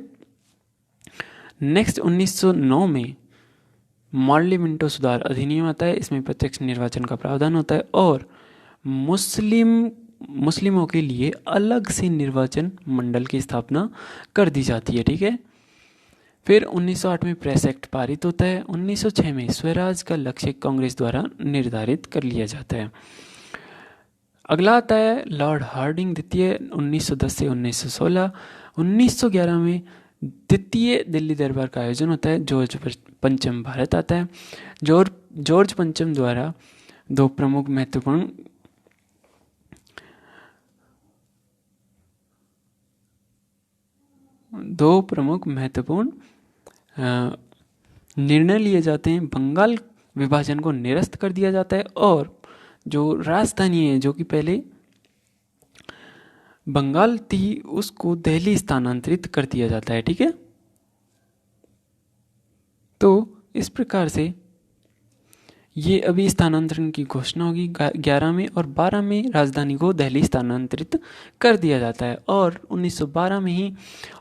नेक्स्ट 1909 में मॉर्ले मिंटो सुधार अधिनियम आता है। इसमें प्रत्यक्ष निर्वाचन का प्रावधान होता है और मुस्लिमों के लिए अलग से निर्वाचन मंडल की स्थापना कर दी जाती है। ठीक है, फिर 1908 में प्रेस एक्ट पारित होता है। 1906 में स्वराज का लक्ष्य कांग्रेस द्वारा निर्धारित कर लिया जाता है। अगला आता है लॉर्ड हार्डिंग द्वितीय 1910 से 1916। 1911 में द्वितीय दिल्ली दरबार का आयोजन होता है। जॉर्ज पंचम भारत आता है। जॉर्ज पंचम द्वारा दो प्रमुख महत्वपूर्ण निर्णय लिए जाते हैं। बंगाल विभाजन को निरस्त कर दिया जाता है और जो राजधानी है, जो कि पहले बंगाल थी, उसको दिल्ली स्थानांतरित कर दिया जाता है। ठीक है, तो इस प्रकार से ये अभी स्थानांतरण की घोषणा होगी 11 में और 12 में राजधानी को दिल्ली स्थानांतरित कर दिया जाता है। और 1912 में ही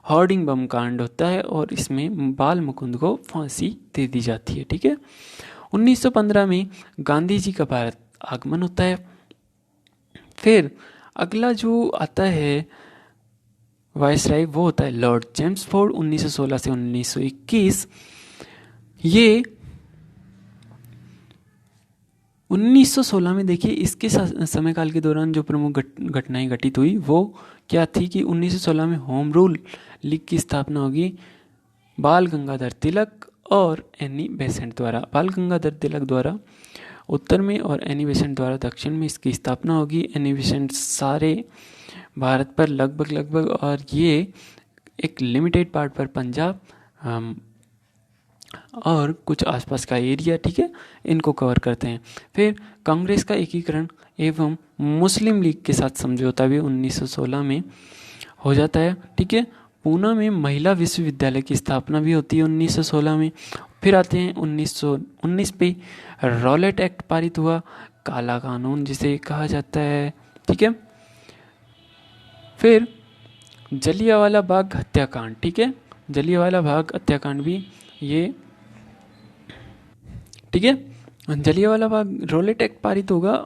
हार्डिंग बम कांड होता है और इसमें बाल मुकुंद को फांसी दे दी जाती है। ठीक है, 1915 में गांधी जी का भारत आगमन होता है। फिर अगला जो आता है वायसराय, वो होता है लॉर्ड चेम्सफोर्ड 1916 से 1921। ये 1916 में देखिए इसके समयकाल के दौरान जो प्रमुख घटनाएं घटित हुई वो क्या थी कि 1916 में होम रूल लीग की स्थापना होगी बाल गंगाधर तिलक और एनी बेसेंट द्वारा। बाल गंगाधर तिलक द्वारा उत्तर में और एनी बेसेंट द्वारा दक्षिण में इसकी स्थापना होगी। एनी बेसेंट सारे भारत पर लगभग और ये एक लिमिटेड पार्ट पर पंजाब और कुछ आसपास का एरिया, ठीक है, इनको कवर करते हैं। फिर कांग्रेस का एकीकरण एवं मुस्लिम लीग के साथ समझौता भी 1916 में हो जाता है, ठीक है। पूना में महिला विश्वविद्यालय की स्थापना भी होती है 1916 में। फिर आते हैं 1919 पे रॉलेट एक्ट पारित हुआ, काला कानून जिसे कहा जाता है, ठीक है। फिर जलियांवाला बाग हत्याकांड, ठीक है, जलियांवाला बाग हत्याकांड भी ये, ठीक है। जलियांवाला बाग रॉलेट एक्ट पारित होगा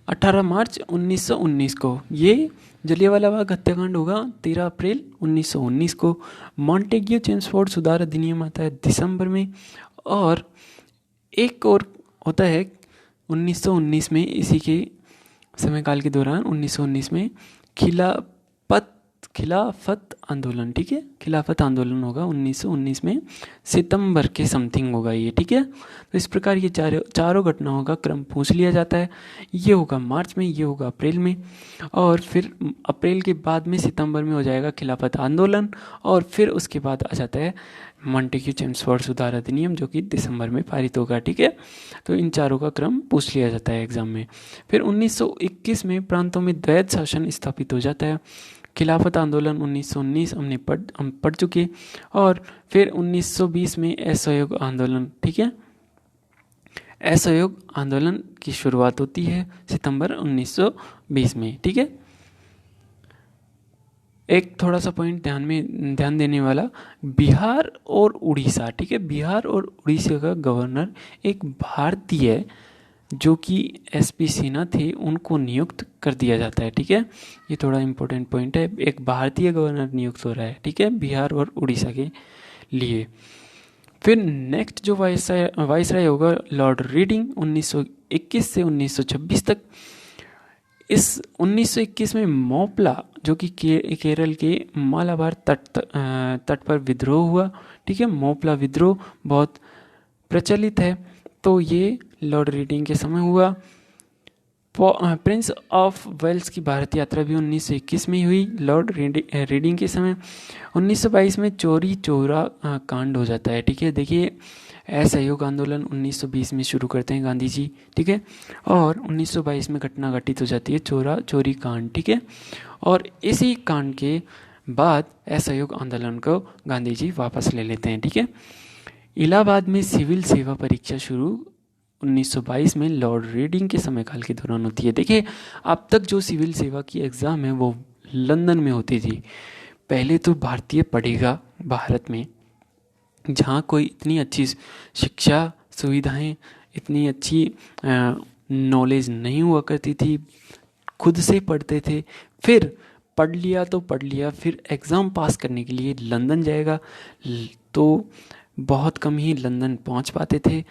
18 मार्च 1919 को। ये जलियांवाला बाग हत्याकांड होगा 13 अप्रैल 1919 को। मॉन्टेग्यू चेम्सफोर्ड सुधार अधिनियम आता है दिसंबर में। और एक और होता है 1919 में, इसी के समयकाल के दौरान 1919 में खिलाफत आंदोलन, ठीक है, खिलाफत आंदोलन होगा 1919 में, सितंबर के समथिंग होगा ये, ठीक है। तो इस प्रकार ये चारों घटनाओं का क्रम पूछ लिया जाता है। ये होगा मार्च में, ये होगा अप्रैल में, और फिर अप्रैल के बाद में सितंबर में हो जाएगा खिलाफत आंदोलन, और फिर उसके बाद आ जाता है मॉन्टेग्यू चेम्सफोर्ड सुधार अधिनियम जो कि दिसंबर में पारित होगा, ठीक है। तो इन चारों का क्रम पूछ लिया जाता है एग्जाम में। फिर 1921 में प्रांतों में द्वैध शासन स्थापित हो जाता है। खिलाफत आंदोलन 1919 हम पढ़ चुके। और फिर 1920 में असहयोग आंदोलन, ठीक है, असहयोग आंदोलन की शुरुआत होती है सितंबर 1920 में, ठीक है। एक थोड़ा सा पॉइंट ध्यान देने वाला, बिहार और उड़ीसा, ठीक है, बिहार और उड़ीसा का गवर्नर एक भारतीय जो कि एसपी सिन्हा थे उनको नियुक्त कर दिया जाता है, ठीक है। ये थोड़ा इंपॉर्टेंट पॉइंट है, एक भारतीय गवर्नर नियुक्त हो रहा है, ठीक है, बिहार और उड़ीसा के लिए। फिर नेक्स्ट जो वाइसराय होगा लॉर्ड रीडिंग 1921 से 1926 तक। इस 1921 में मोपला जो कि केरल के मालाबार तट पर विद्रोह हुआ, ठीक है। मोपला विद्रोह बहुत प्रचलित है, तो ये लॉर्ड रीडिंग के समय हुआ। प्रिंस ऑफ वेल्स की भारत यात्रा भी 1921 में ही हुई लॉर्ड रीडिंग के समय। 1922 में चोरी चौरा कांड हो जाता है, ठीक है। देखिए असहयोग आंदोलन 1920 में शुरू करते हैं गांधी जी, ठीक है, और 1922 में घटना घटित हो जाती है चोरी कांड, ठीक है। और इसी कांड के बाद असहयोग आंदोलन को गांधी जी वापस ले लेते हैं, ठीक है। इलाहाबाद में सिविल सेवा परीक्षा शुरू 1922 में लॉर्ड रीडिंग के समयकाल के दौरान होती है। देखिए अब तक जो सिविल सेवा की एग्ज़ाम है वो लंदन में होती थी। पहले तो भारतीय पढ़ेगा भारत में, जहाँ कोई इतनी अच्छी शिक्षा सुविधाएं, इतनी अच्छी नॉलेज नहीं हुआ करती थी, खुद से पढ़ते थे। फिर पढ़ लिया तो पढ़ लिया, फिर एग्ज़ाम पास करने के लिए लंदन जाएगा, तो बहुत कम ही लंदन पहुंच पाते थे।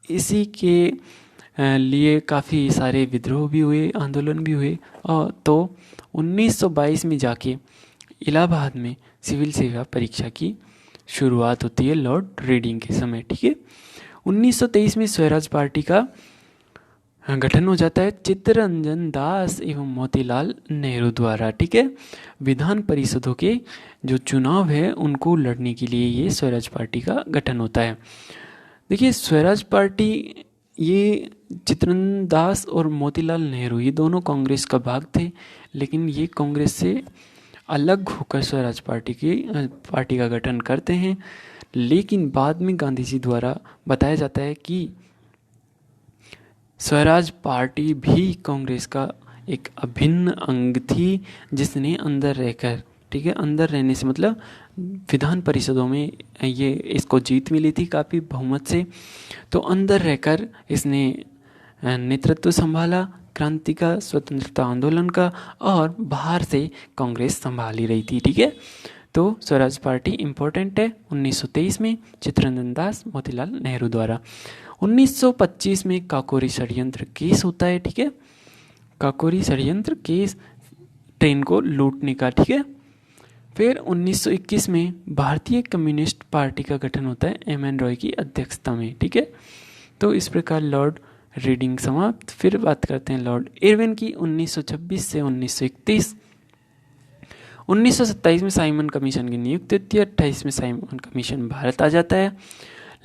इसी के लिए काफ़ी सारे विद्रोह भी हुए, आंदोलन भी हुए, और तो 1922 में जाके इलाहाबाद में सिविल सेवा परीक्षा की शुरुआत होती है लॉर्ड रीडिंग के समय, ठीक है। 1923 में स्वराज पार्टी का गठन हो जाता है चित्तरंजन दास एवं मोतीलाल नेहरू द्वारा, ठीक है। विधान परिषदों के जो चुनाव है उनको लड़ने के लिए ये स्वराज पार्टी का गठन होता है। देखिए स्वराज पार्टी, ये चित्तरंजन दास और मोतीलाल नेहरू ये दोनों कांग्रेस का भाग थे, लेकिन ये कांग्रेस से अलग होकर स्वराज पार्टी का गठन करते हैं। लेकिन बाद में गांधी जी द्वारा बताया जाता है कि स्वराज पार्टी भी कांग्रेस का एक अभिन्न अंग थी, जिसने अंदर रहकर, ठीक है, अंदर रहने से मतलब विधान परिषदों में ये इसको जीत मिली थी काफ़ी बहुमत से, तो अंदर रहकर इसने नेतृत्व संभाला क्रांति का, स्वतंत्रता आंदोलन का, और बाहर से कांग्रेस संभाल ही रही थी, ठीक है। तो स्वराज पार्टी इम्पोर्टेंट है 1923 में चित्तरंजन दास मोतीलाल नेहरू द्वारा। 1925 में काकोरी षड्यंत्र केस होता है, ठीक है, काकोरी षड्यंत्र केस ट्रेन को लूटने का, ठीक है। फिर 1921 में भारतीय कम्युनिस्ट पार्टी का गठन होता है एम एन रॉय की अध्यक्षता में, ठीक है। तो इस प्रकार लॉर्ड रीडिंग समाप्त। फिर बात करते हैं लॉर्ड इरविन की 1926 से 1931। 1927 में साइमन कमीशन की नियुक्ति होती है। 28 में साइमन कमीशन भारत आ जाता है।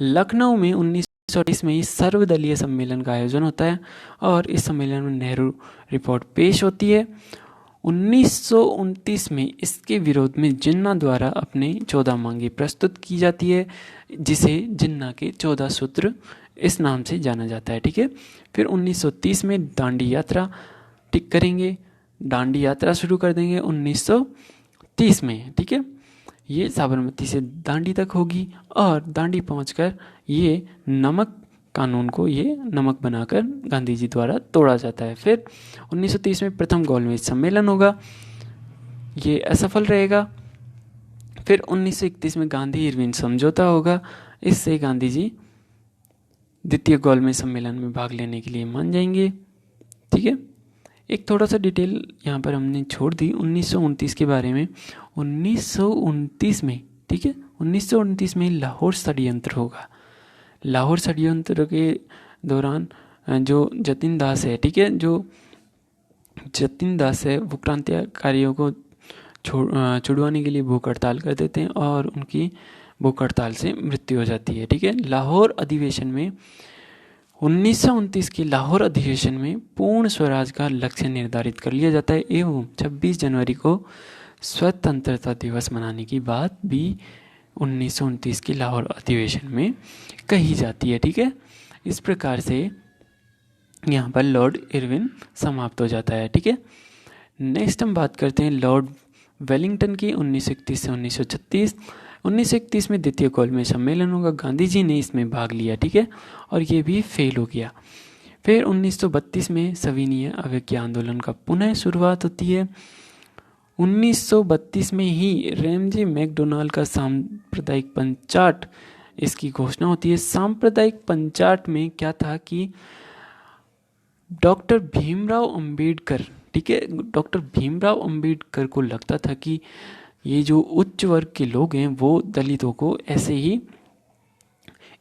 लखनऊ में 1928 में ही सर्वदलीय सम्मेलन का आयोजन होता है और इस सम्मेलन में नेहरू रिपोर्ट पेश होती है। 1929 में इसके विरोध में जिन्ना द्वारा अपने 14 मांगे प्रस्तुत की जाती है, जिसे जिन्ना के 14 सूत्र इस नाम से जाना जाता है, ठीक है। फिर 1930 में दांडी यात्रा टिक करेंगे, दांडी यात्रा शुरू कर देंगे 1930 में, ठीक है। ये साबरमती से दांडी तक होगी और दांडी पहुंचकर ये नमक कानून को ये नमक बनाकर गांधी जी द्वारा तोड़ा जाता है। फिर 1930 में प्रथम गोलमेज सम्मेलन होगा, ये असफल रहेगा। फिर 1931 में गांधी इरविन समझौता होगा, इससे गांधी जी द्वितीय गोलमेज सम्मेलन में भाग लेने के लिए मान जाएंगे, ठीक है। एक थोड़ा सा डिटेल यहाँ पर हमने छोड़ दी 1929 के बारे में। 1929 में, ठीक है, 1929 में लाहौर षड्यंत्र होगा। लाहौर षड्यंत्र के दौरान जो जतिन दास है, ठीक है, जो जतिन दास है वो क्रांतिकारियों को छुड़वाने के लिए भूख हड़ताल कर देते हैं और उनकी भूख हड़ताल से मृत्यु हो जाती है, ठीक है। लाहौर अधिवेशन में 1929 के लाहौर अधिवेशन में पूर्ण स्वराज का लक्ष्य निर्धारित कर लिया जाता है एवं 26 जनवरी को स्वतंत्रता दिवस मनाने की बात भी 1929 के लाहौर अधिवेशन में कही जाती है, ठीक है। इस प्रकार से यहाँ पर लॉर्ड इरविन समाप्त हो जाता है, ठीक है। नेक्स्ट हम बात करते हैं लॉर्ड वेलिंगटन की 1931 से 1936। 1931 में द्वितीय गोलमेज सम्मेलन होगा, गांधी जी ने इसमें भाग लिया, ठीक है, और ये भी फेल हो गया। फिर 1932 में सविनय अवज्ञा आंदोलन का पुनः शुरुआत होती है। 1932 में ही रैमजी मैकडोनाल्ड का सांप्रदायिक पंचाट इसकी घोषणा होती है। सांप्रदायिक पंचाट में क्या था कि डॉक्टर भीमराव अंबेडकर, ठीक है, डॉक्टर भीमराव अंबेडकर को लगता था कि ये जो उच्च वर्ग के लोग हैं वो दलितों को ऐसे ही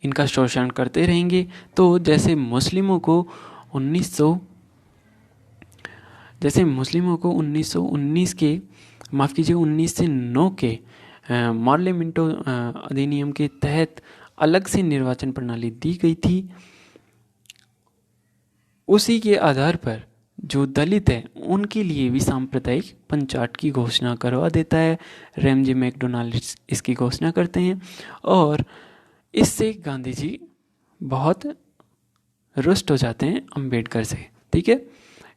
इनका शोषण करते रहेंगे। तो जैसे मुस्लिमों को 1919 के, माफ़ कीजिए, 19 से 9 के मार्ले मिंटो अधिनियम के तहत अलग से निर्वाचन प्रणाली दी गई थी, उसी के आधार पर जो दलित है उनके लिए भी सांप्रदायिक पंचाट की घोषणा करवा देता है। रैमजी मैकडोनाल्ड इसकी घोषणा करते हैं और इससे गांधी जी बहुत रुष्ट हो जाते हैं अंबेडकर से, ठीक है,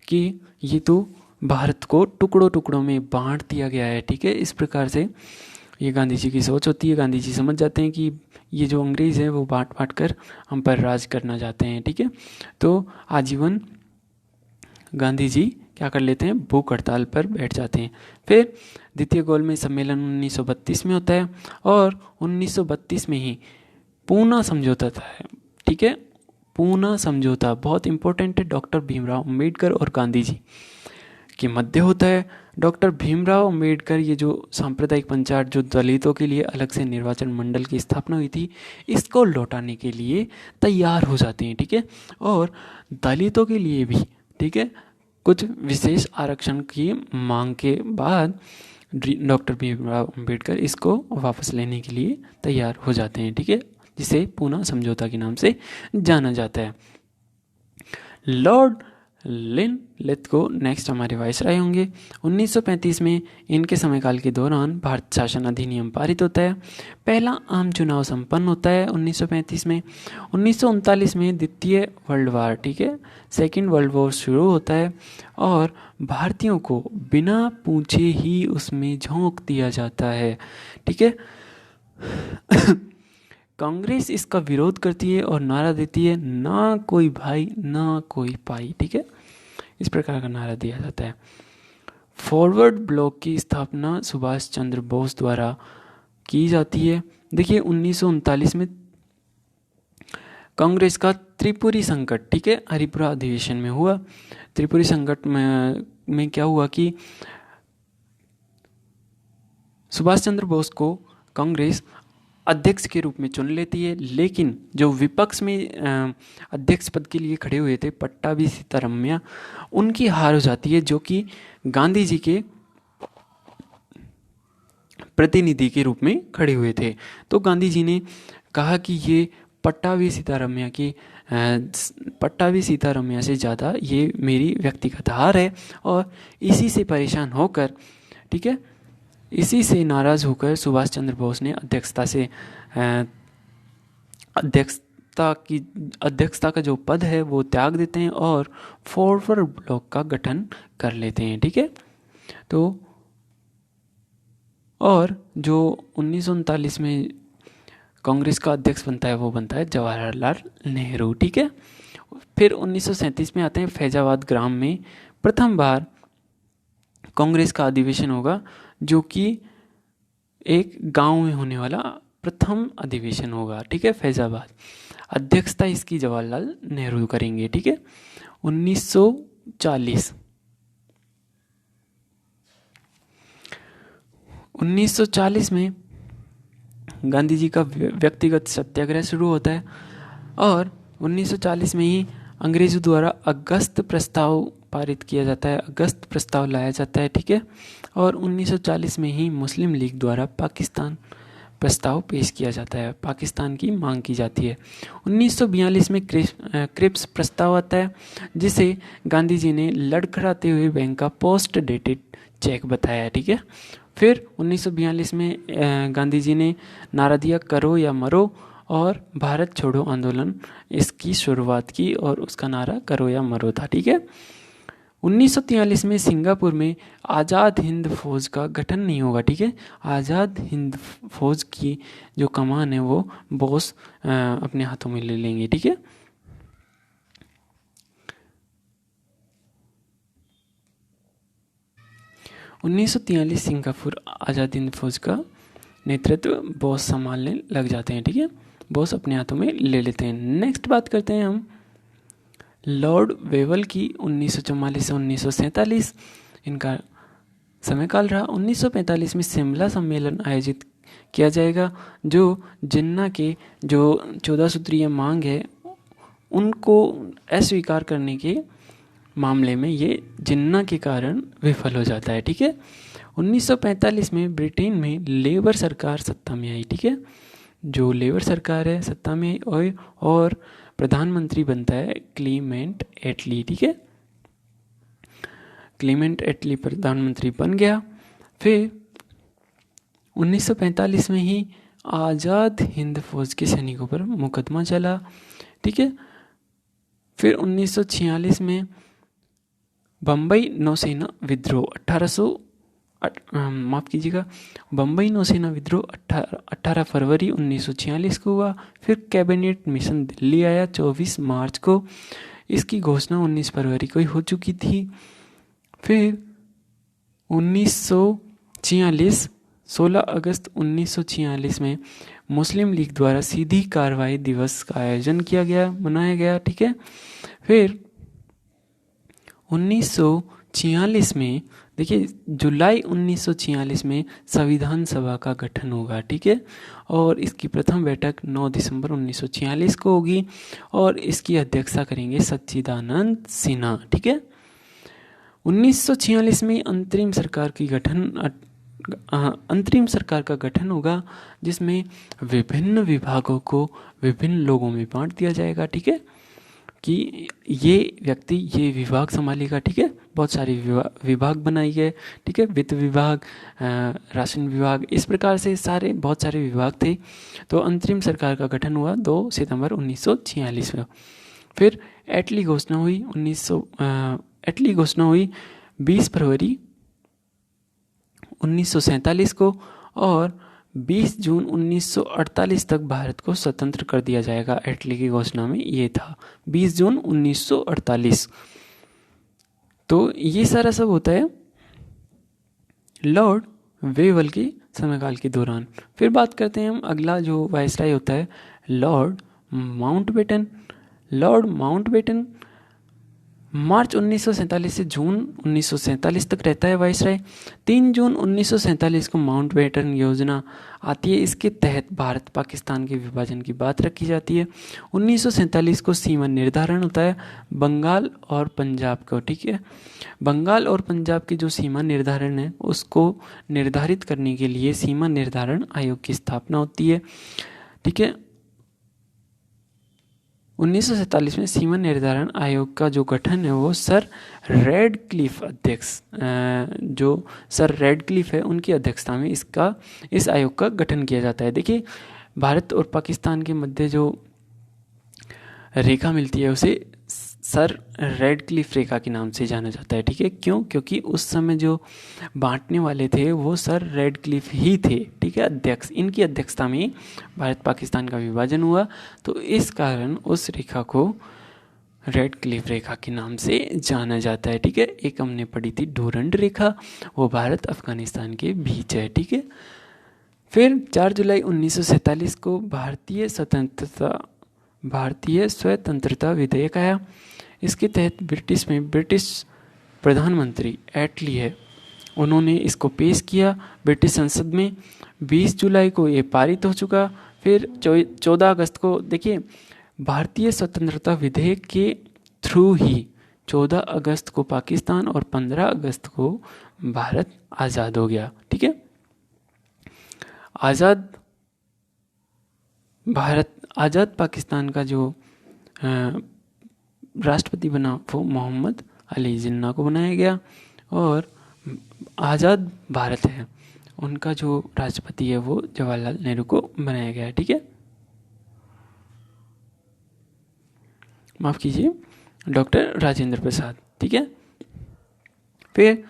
कि ये तो भारत को टुकड़ों टुकड़ों में बांट दिया गया है, ठीक है। इस प्रकार से ये गांधी जी की सोच होती है। गांधी जी समझ जाते हैं कि ये जो अंग्रेज़ हैं वो बांट बांट कर हम पर राज करना चाहते हैं, ठीक है। तो आजीवन गांधी जी क्या कर लेते हैं, भूख हड़ताल पर बैठ जाते हैं। फिर द्वितीय गोलमेज सम्मेलन 1932 में होता है और 1932 में ही पूना समझौता था, ठीक है। पूना समझौता बहुत इंपॉर्टेंट है, डॉक्टर भीमराव अंबेडकर और गांधी जी के मध्य होता है। डॉक्टर भीमराव अंबेडकर ये जो सांप्रदायिक पंचायत जो दलितों के लिए अलग से निर्वाचन मंडल की स्थापना हुई थी, इसको लौटाने के लिए तैयार हो जाते हैं, ठीक है। और दलितों के लिए भी, ठीक है, कुछ विशेष आरक्षण की मांग के बाद डॉक्टर भीमराव अंबेडकर इसको वापस लेने के लिए तैयार हो जाते हैं, ठीक है, जिसे पूना समझौता के नाम से जाना जाता है। लॉर्ड लिन लेथको नेक्स्ट हमारे वाइसराय होंगे। 1935 में इनके समयकाल के दौरान भारत शासन अधिनियम पारित होता है। पहला आम चुनाव संपन्न होता है 1935 में। 1939 में द्वितीय वर्ल्ड वार, ठीक है, सेकेंड वर्ल्ड वॉर शुरू होता है और भारतीयों को बिना पूछे ही उसमें झोंक दिया जाता है, ठीक है। कांग्रेस इसका विरोध करती है और नारा देती है, ना कोई भाई ना कोई पाई, ठीक है, इस प्रकार का नारा दिया जाता है। फॉरवर्ड ब्लॉक की स्थापना सुभाष चंद्र बोस द्वारा की जाती है। देखिए 1939 में कांग्रेस का त्रिपुरी संकट, ठीक है, हरिपुरा अधिवेशन में हुआ। त्रिपुरी संकट में क्या हुआ कि सुभाष चंद्र बोस को कांग्रेस अध्यक्ष के रूप में चुन लेती है, लेकिन जो विपक्ष में अध्यक्ष पद के लिए खड़े हुए थे पट्टाभी सीतारमैया, उनकी हार हो जाती है, जो कि गांधी जी के प्रतिनिधि के रूप में खड़े हुए थे। तो गांधी जी ने कहा कि ये पट्टाभी सीतारमैया से ज़्यादा ये मेरी व्यक्तिगत हार है, और इसी से परेशान होकर, ठीक है, इसी से नाराज़ होकर सुभाष चंद्र बोस ने अध्यक्षता का जो पद है वो त्याग देते हैं और फॉरवर्ड ब्लॉक का गठन कर लेते हैं, ठीक है। तो और जो 1939 में कांग्रेस का अध्यक्ष बनता है वो बनता है जवाहरलाल नेहरू, ठीक है। फिर 1937 में आते हैं फैजाबाद ग्राम में प्रथम बार कांग्रेस का अधिवेशन होगा, जो कि एक गांव में होने वाला प्रथम अधिवेशन होगा, ठीक है, फैजाबाद। अध्यक्षता इसकी जवाहरलाल नेहरू करेंगे, ठीक है। 1940 में गांधी जी का व्यक्तिगत सत्याग्रह शुरू होता है, और 1940 में ही अंग्रेजों द्वारा अगस्त प्रस्ताव पारित किया जाता है, अगस्त प्रस्ताव लाया जाता है, ठीक है। और 1940 में ही मुस्लिम लीग द्वारा पाकिस्तान प्रस्ताव पेश किया जाता है, पाकिस्तान की मांग की जाती है। 1942 में क्रिप्स प्रस्ताव आता है, जिसे गांधी जी ने लड़खड़ाते हुए बैंक का पोस्ट डेटेड चेक बताया, ठीक है। फिर 1942 में गांधी जी ने नारा दिया करो या मरो, और भारत छोड़ो आंदोलन इसकी शुरुआत की, और उसका नारा करो या मरो था, ठीक है। 1943 में सिंगापुर में आज़ाद हिंद फौज का गठन नहीं होगा, ठीक है। आज़ाद हिंद फौज की जो कमान है वो बोस अपने हाथों में ले लेंगे, ठीक है। उन्नीस सिंगापुर आज़ाद हिंद फौज का नेतृत्व बोस संभालने लग जाते हैं, ठीक है, बोस अपने हाथों में ले लेते हैं। नेक्स्ट बात करते हैं हम लॉर्ड वेवल की। 1944 से 1947 इनका समयकाल रहा। 1945 में शिमला सम्मेलन आयोजित किया जाएगा, जो जिन्ना के जो 14 सूत्रीय मांग है उनको अस्वीकार करने के मामले में ये जिन्ना के कारण विफल हो जाता है, ठीक है। 1945 में ब्रिटेन में लेबर सरकार सत्ता में आई, ठीक है। जो लेबर सरकार है सत्ता में आई, और प्रधानमंत्री बनता है क्लीमेंट एटली, ठीक है। क्लीमेंट एटली प्रधानमंत्री बन गया। फिर 1945 में ही आज़ाद हिंद फौज के सैनिकों पर मुकदमा चला, ठीक है। फिर 1946 में बम्बई नौसेना विद्रोह बम्बई नौसेना विद्रोह 18 फरवरी 1946 को हुआ। फिर कैबिनेट मिशन दिल्ली आया 24 मार्च को, इसकी घोषणा 19 फरवरी को ही हो चुकी थी। फिर 16 अगस्त 1946 में मुस्लिम लीग द्वारा सीधी कार्रवाई दिवस का आयोजन मनाया गया, ठीक है। फिर 1946 में देखिए जुलाई 1946 में संविधान सभा का गठन होगा, ठीक है, और इसकी प्रथम बैठक 9 दिसंबर 1946 को होगी, और इसकी अध्यक्षता करेंगे सच्चिदानंद सिन्हा, ठीक है। 1946 में अंतरिम सरकार का गठन होगा, जिसमें विभिन्न विभागों को विभिन्न लोगों में बांट दिया जाएगा, ठीक है, कि ये व्यक्ति ये विभाग संभालेगा, ठीक है। बहुत सारे विभाग बनाए गए, ठीक है, वित्त विभाग, राशन विभाग, इस प्रकार से बहुत सारे विभाग थे। तो अंतरिम सरकार का गठन हुआ 2 सितंबर 1946 में। फिर एटली घोषणा हुई 20 फरवरी 1947 को, और 20 जून 1948 तक भारत को स्वतंत्र कर दिया जाएगा। एटली की घोषणा में ये था 20 जून 1948। तो ये सारा सब होता है लॉर्ड वेवल के समयकाल के दौरान। फिर बात करते हैं हम अगला जो वायसराय होता है लॉर्ड माउंटबेटन। लॉर्ड माउंटबेटन मार्च 1947 से जून 1947 तक रहता है वायसराय। 3 जून 1947 को माउंटबेटन योजना आती है, इसके तहत भारत पाकिस्तान के विभाजन की बात रखी जाती है। 1947 को सीमा निर्धारण होता है बंगाल और पंजाब को, ठीक है। बंगाल और पंजाब की जो सीमा निर्धारण है उसको निर्धारित करने के लिए सीमा निर्धारण आयोग की स्थापना होती है, ठीक है। 1947 में सीमा निर्धारण आयोग का जो गठन है वो सर रेडक्लिफ अध्यक्ष, जो सर रेडक्लिफ है उनकी अध्यक्षता में इस आयोग का गठन किया जाता है। देखिए, भारत और पाकिस्तान के मध्य जो रेखा मिलती है उसे सर रेडक्लिफ रेखा के नाम से जाना जाता है, ठीक है। क्यों? क्योंकि उस समय जो बांटने वाले थे वो सर रेडक्लिफ ही थे, ठीक है, अध्यक्ष। इनकी अध्यक्षता में भारत पाकिस्तान का विभाजन हुआ, तो इस कारण उस रेखा को रेडक्लिफ रेखा के नाम से जाना जाता है, ठीक है। एक हमने पढ़ी थी डूरंड रेखा, वो भारत अफगानिस्तान के बीच है, ठीक है। फिर 4 जुलाई 1947 को भारतीय स्वतंत्रता विधेयक आया। इसके तहत ब्रिटिश प्रधानमंत्री एटली है, उन्होंने इसको पेश किया ब्रिटिश संसद में। 20 जुलाई को ये पारित हो चुका। फिर 14 अगस्त को, देखिए, भारतीय स्वतंत्रता विधेयक के थ्रू ही 14 अगस्त को पाकिस्तान और 15 अगस्त को भारत आज़ाद हो गया, ठीक है। आज़ाद पाकिस्तान का जो राष्ट्रपति बना वो मोहम्मद अली जिन्ना को बनाया गया, और आज़ाद भारत है उनका जो राष्ट्रपति है वो जवाहरलाल नेहरू को बनाया गया है, ठीक है। माफ़ कीजिए, डॉक्टर राजेंद्र प्रसाद, ठीक है। फिर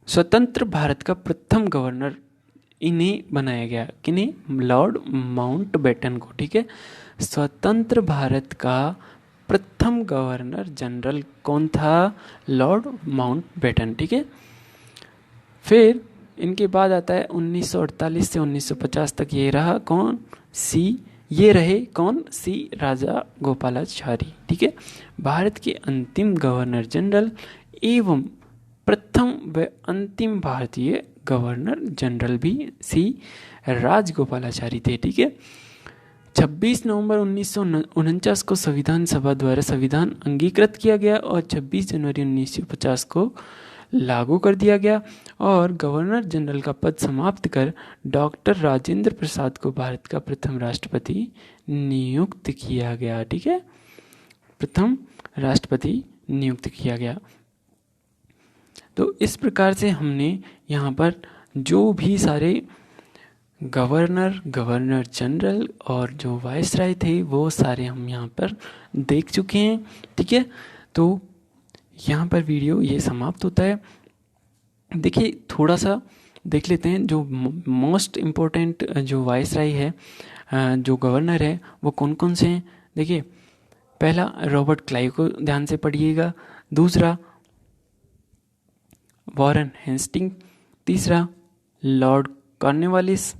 स्वतंत्र भारत का प्रथम गवर्नर इन्हें बनाया गया, किन्हें? लॉर्ड माउंटबेटन को, ठीक है। स्वतंत्र भारत का प्रथम गवर्नर जनरल कौन था? लॉर्ड माउंटबेटन, ठीक है। फिर इनके बाद आता है 1948 से 1950 तक ये रहा कौन? सी राजा गोपालाचारी, ठीक है। भारत के अंतिम गवर्नर जनरल एवं प्रथम व अंतिम भारतीय गवर्नर जनरल भी सी राजगोपालाचारी थे, ठीक है। 26 नवंबर 1949 को संविधान सभा द्वारा संविधान अंगीकृत किया गया और 26 जनवरी 1950 को लागू कर दिया गया, और गवर्नर जनरल का पद समाप्त कर डॉक्टर राजेंद्र प्रसाद को भारत का प्रथम राष्ट्रपति नियुक्त किया गया, ठीक है। प्रथम राष्ट्रपति नियुक्त किया गया। तो इस प्रकार से हमने यहाँ पर जो भी सारे गवर्नर जनरल और जो वायसराय थे वो सारे हम यहाँ पर देख चुके हैं, ठीक है। तो यहाँ पर वीडियो ये समाप्त होता है। देखिए, थोड़ा सा देख लेते हैं जो मोस्ट इम्पोर्टेंट जो वायसराय है, जो गवर्नर है वो कौन कौन से हैं। देखिए, पहला रॉबर्ट क्लाइव को ध्यान से पढ़िएगा, दूसरा वॉरेन हेस्टिंग, तीसरा लॉर्ड कॉर्नवालिस,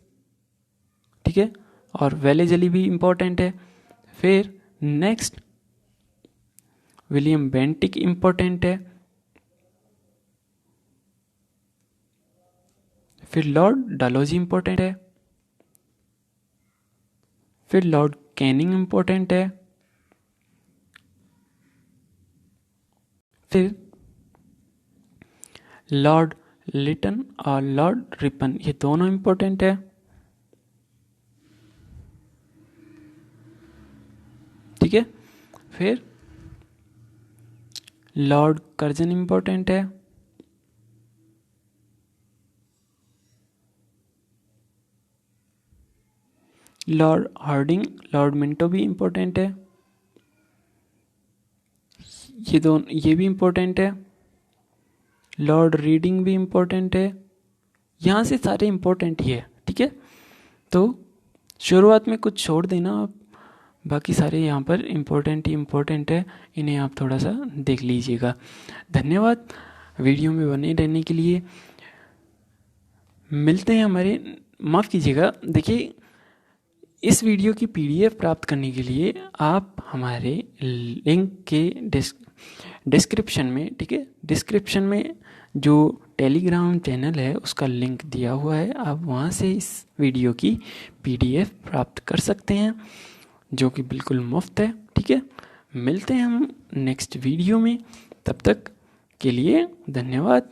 ठीक है, और वेलेजली भी इम्पोर्टेंट है। फिर नेक्स्ट विलियम बेंटिक इम्पोर्टेंट है। फिर लॉर्ड डालहौजी इम्पोर्टेंट है। फिर लॉर्ड कैनिंग इम्पोर्टेंट है। फिर लॉर्ड लिटन और लॉर्ड रिपन, ये दोनों इम्पोर्टेंट है, ठीक है। फिर लॉर्ड कर्जन इम्पोर्टेंट है। लॉर्ड हार्डिंग, लॉर्ड मिंटो भी इम्पोर्टेंट है, ये भी इम्पोर्टेंट है। लॉर्ड रीडिंग भी इम्पोर्टेंट है। यहाँ से सारे इम्पोर्टेंट ही है, ठीक है। तो शुरुआत में कुछ छोड़ देना आप, बाकी सारे यहाँ पर इम्पोर्टेंट ही इम्पोर्टेंट है, इन्हें आप थोड़ा सा देख लीजिएगा। धन्यवाद वीडियो में बने रहने के लिए। मिलते हैं हमारे, माफ़ कीजिएगा, देखिए इस वीडियो की PDF प्राप्त करने के लिए आप हमारे लिंक के डिस्क्रिप्शन में, ठीक है, डिस्क्रिप्शन में जो टेलीग्राम चैनल है उसका लिंक दिया हुआ है, आप वहाँ से इस वीडियो की PDF प्राप्त कर सकते हैं, जो कि बिल्कुल मुफ्त है। ठीक है, मिलते हैं हम नेक्स्ट वीडियो में, तब तक के लिए धन्यवाद।